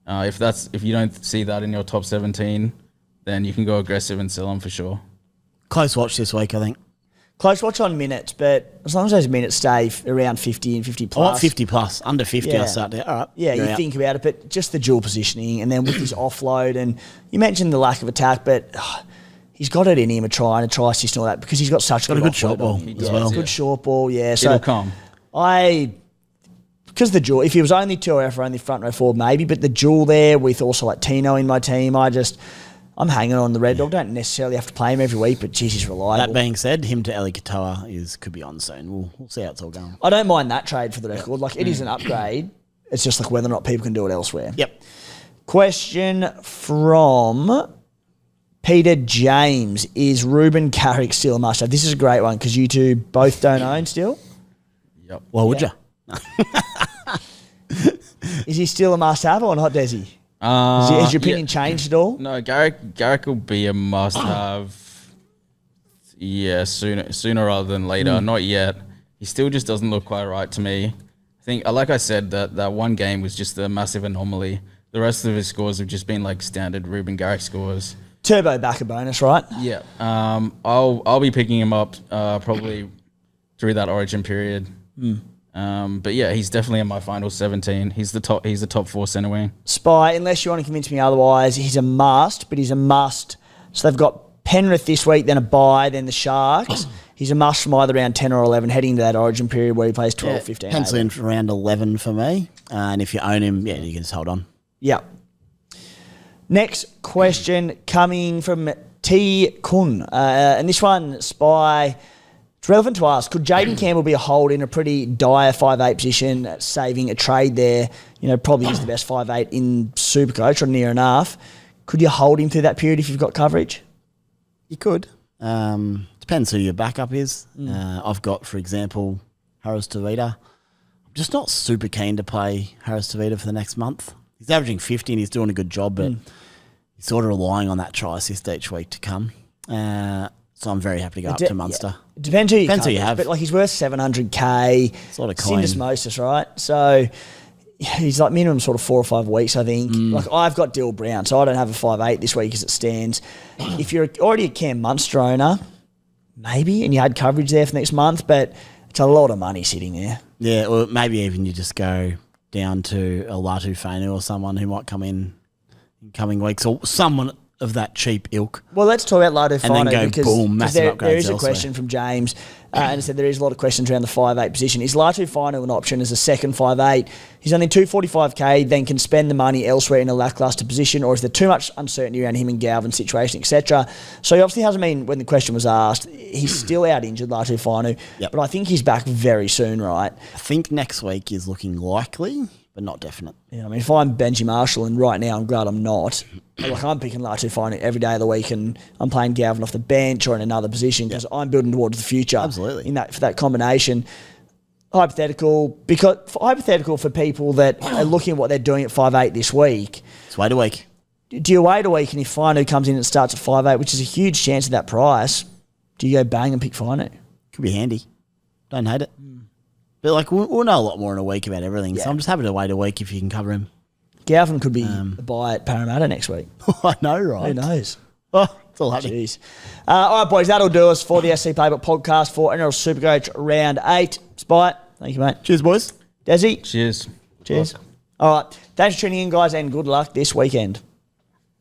If you don't see that in your top 17, then you can go aggressive and sell him for sure. Close watch this week, I think. Close watch on minutes, but as long as those minutes stay around 50 and 50 plus. I want 50 plus. Under 50, I'll start there. All right. Yeah, you think about it, but just the dual positioning and then with his offload. And you mentioned the lack of attack, but he's got it in him, a try assist and all that because he's got such a good short ball as well. Good short ball, yeah. It'll come. Because the dual, if he was only 2 or only front row forward, maybe, but the dual there with also like Tino in my team, I'm hanging on the Red Dog. Don't necessarily have to play him every week, but geez, he's reliable. That being said, him to Eli Katoa could be on soon. We'll see how it's all going. I don't mind that trade for the record. It is an upgrade. It's just like whether or not people can do it elsewhere. Yep. Question from Peter James. Is Ruben Carrick still a must-have? This is a great one because you two both don't own still. Yep. Why would you? Is he still a must-have or not, Desi? Has your opinion changed at all? No, Garrick will be a must-have. Sooner rather than later. Not yet. He still just doesn't look quite right to me. I think, like I said, that one game was just a massive anomaly. The rest of his scores have just been like standard Ruben Garrick scores. Turbo back a bonus, right? Yeah. I'll be picking him up probably through that Origin period. But yeah, he's definitely in my final 17. He's the top 4 centre wing. Spy, unless you want to convince me otherwise, he's a must, but he's a must. So they've got Penrith this week, then a bye, then the Sharks. He's a must from either round 10 or 11, heading into that Origin period where he plays 12, 15, pencil in for round 11 for me. And if you own him, you can just hold on. Yeah. Next question coming from T. Kun. And this one, Spy... It's relevant to us. Could Jaden Campbell be a hold in a pretty dire 5'8 position, saving a trade there? Probably is the best 5'8 in Supercoach or near enough. Could you hold him through that period if you've got coverage? You could. Depends who your backup is. I've got, for example, Harris Tavita. I'm just not super keen to play Harris Tavita for the next month. He's averaging 50 and he's doing a good job, but he's sort of relying on that try assist each week to come. So I'm very happy to go up to Munster. Yeah. It depends who you have. But he's worth 700k. It's a lot of coin. Syndesmosis, right? So he's like minimum sort of 4 or 5 weeks, I think. I've got Dill Brown, so I don't have a 5'8 this week as it stands. If you're already a Cam Munster owner, maybe, and you had coverage there for next month, but it's a lot of money sitting there. Yeah, or maybe even you just go down to a Latu Fainu or someone who might come in coming weeks, or someone of that cheap ilk. Well, let's talk about Latu Fainu. And then go, boom, massive upgrades there is a elsewhere. question from James, and it said there is a lot of questions around the 5'8 position. Is Latu Fainu an option as a second 5'8? He's only 245k, then can spend the money elsewhere in a lacklustre position, or is there too much uncertainty around him and Galvin's situation, etc.? So he obviously hasn't been, when the question was asked, he's still out injured, Latu Fainu, but I think he's back very soon, right? I think next week is looking likely, but not definite. Yeah, I mean, if I'm Benji Marshall, and right now I'm glad I'm not, like I'm picking Latu Fine every day of the week, and I'm playing Galvin off the bench or in another position because I'm building towards the future. Absolutely. For that combination. Hypothetical for people that are looking at what they're doing at 5'8" this week. It's wait a week. Do you wait a week, and if Finu comes in and starts at 5'8", which is a huge chance at that price, do you go bang and pick Finu? Could be handy. Don't hate it. But like we'll know a lot more in a week about everything, so I'm just happy to wait a week if you can cover him. Galvin could be a buy at Parramatta next week. I know, right? Who knows? Oh, it's all happening. Jeez. All right, boys, that'll do us for the SC Playbook podcast for NRL Supercoach Round 8. Spite, thank you, mate. Cheers, boys. Desi. Cheers. Cheers. All right, thanks for tuning in, guys, and good luck this weekend.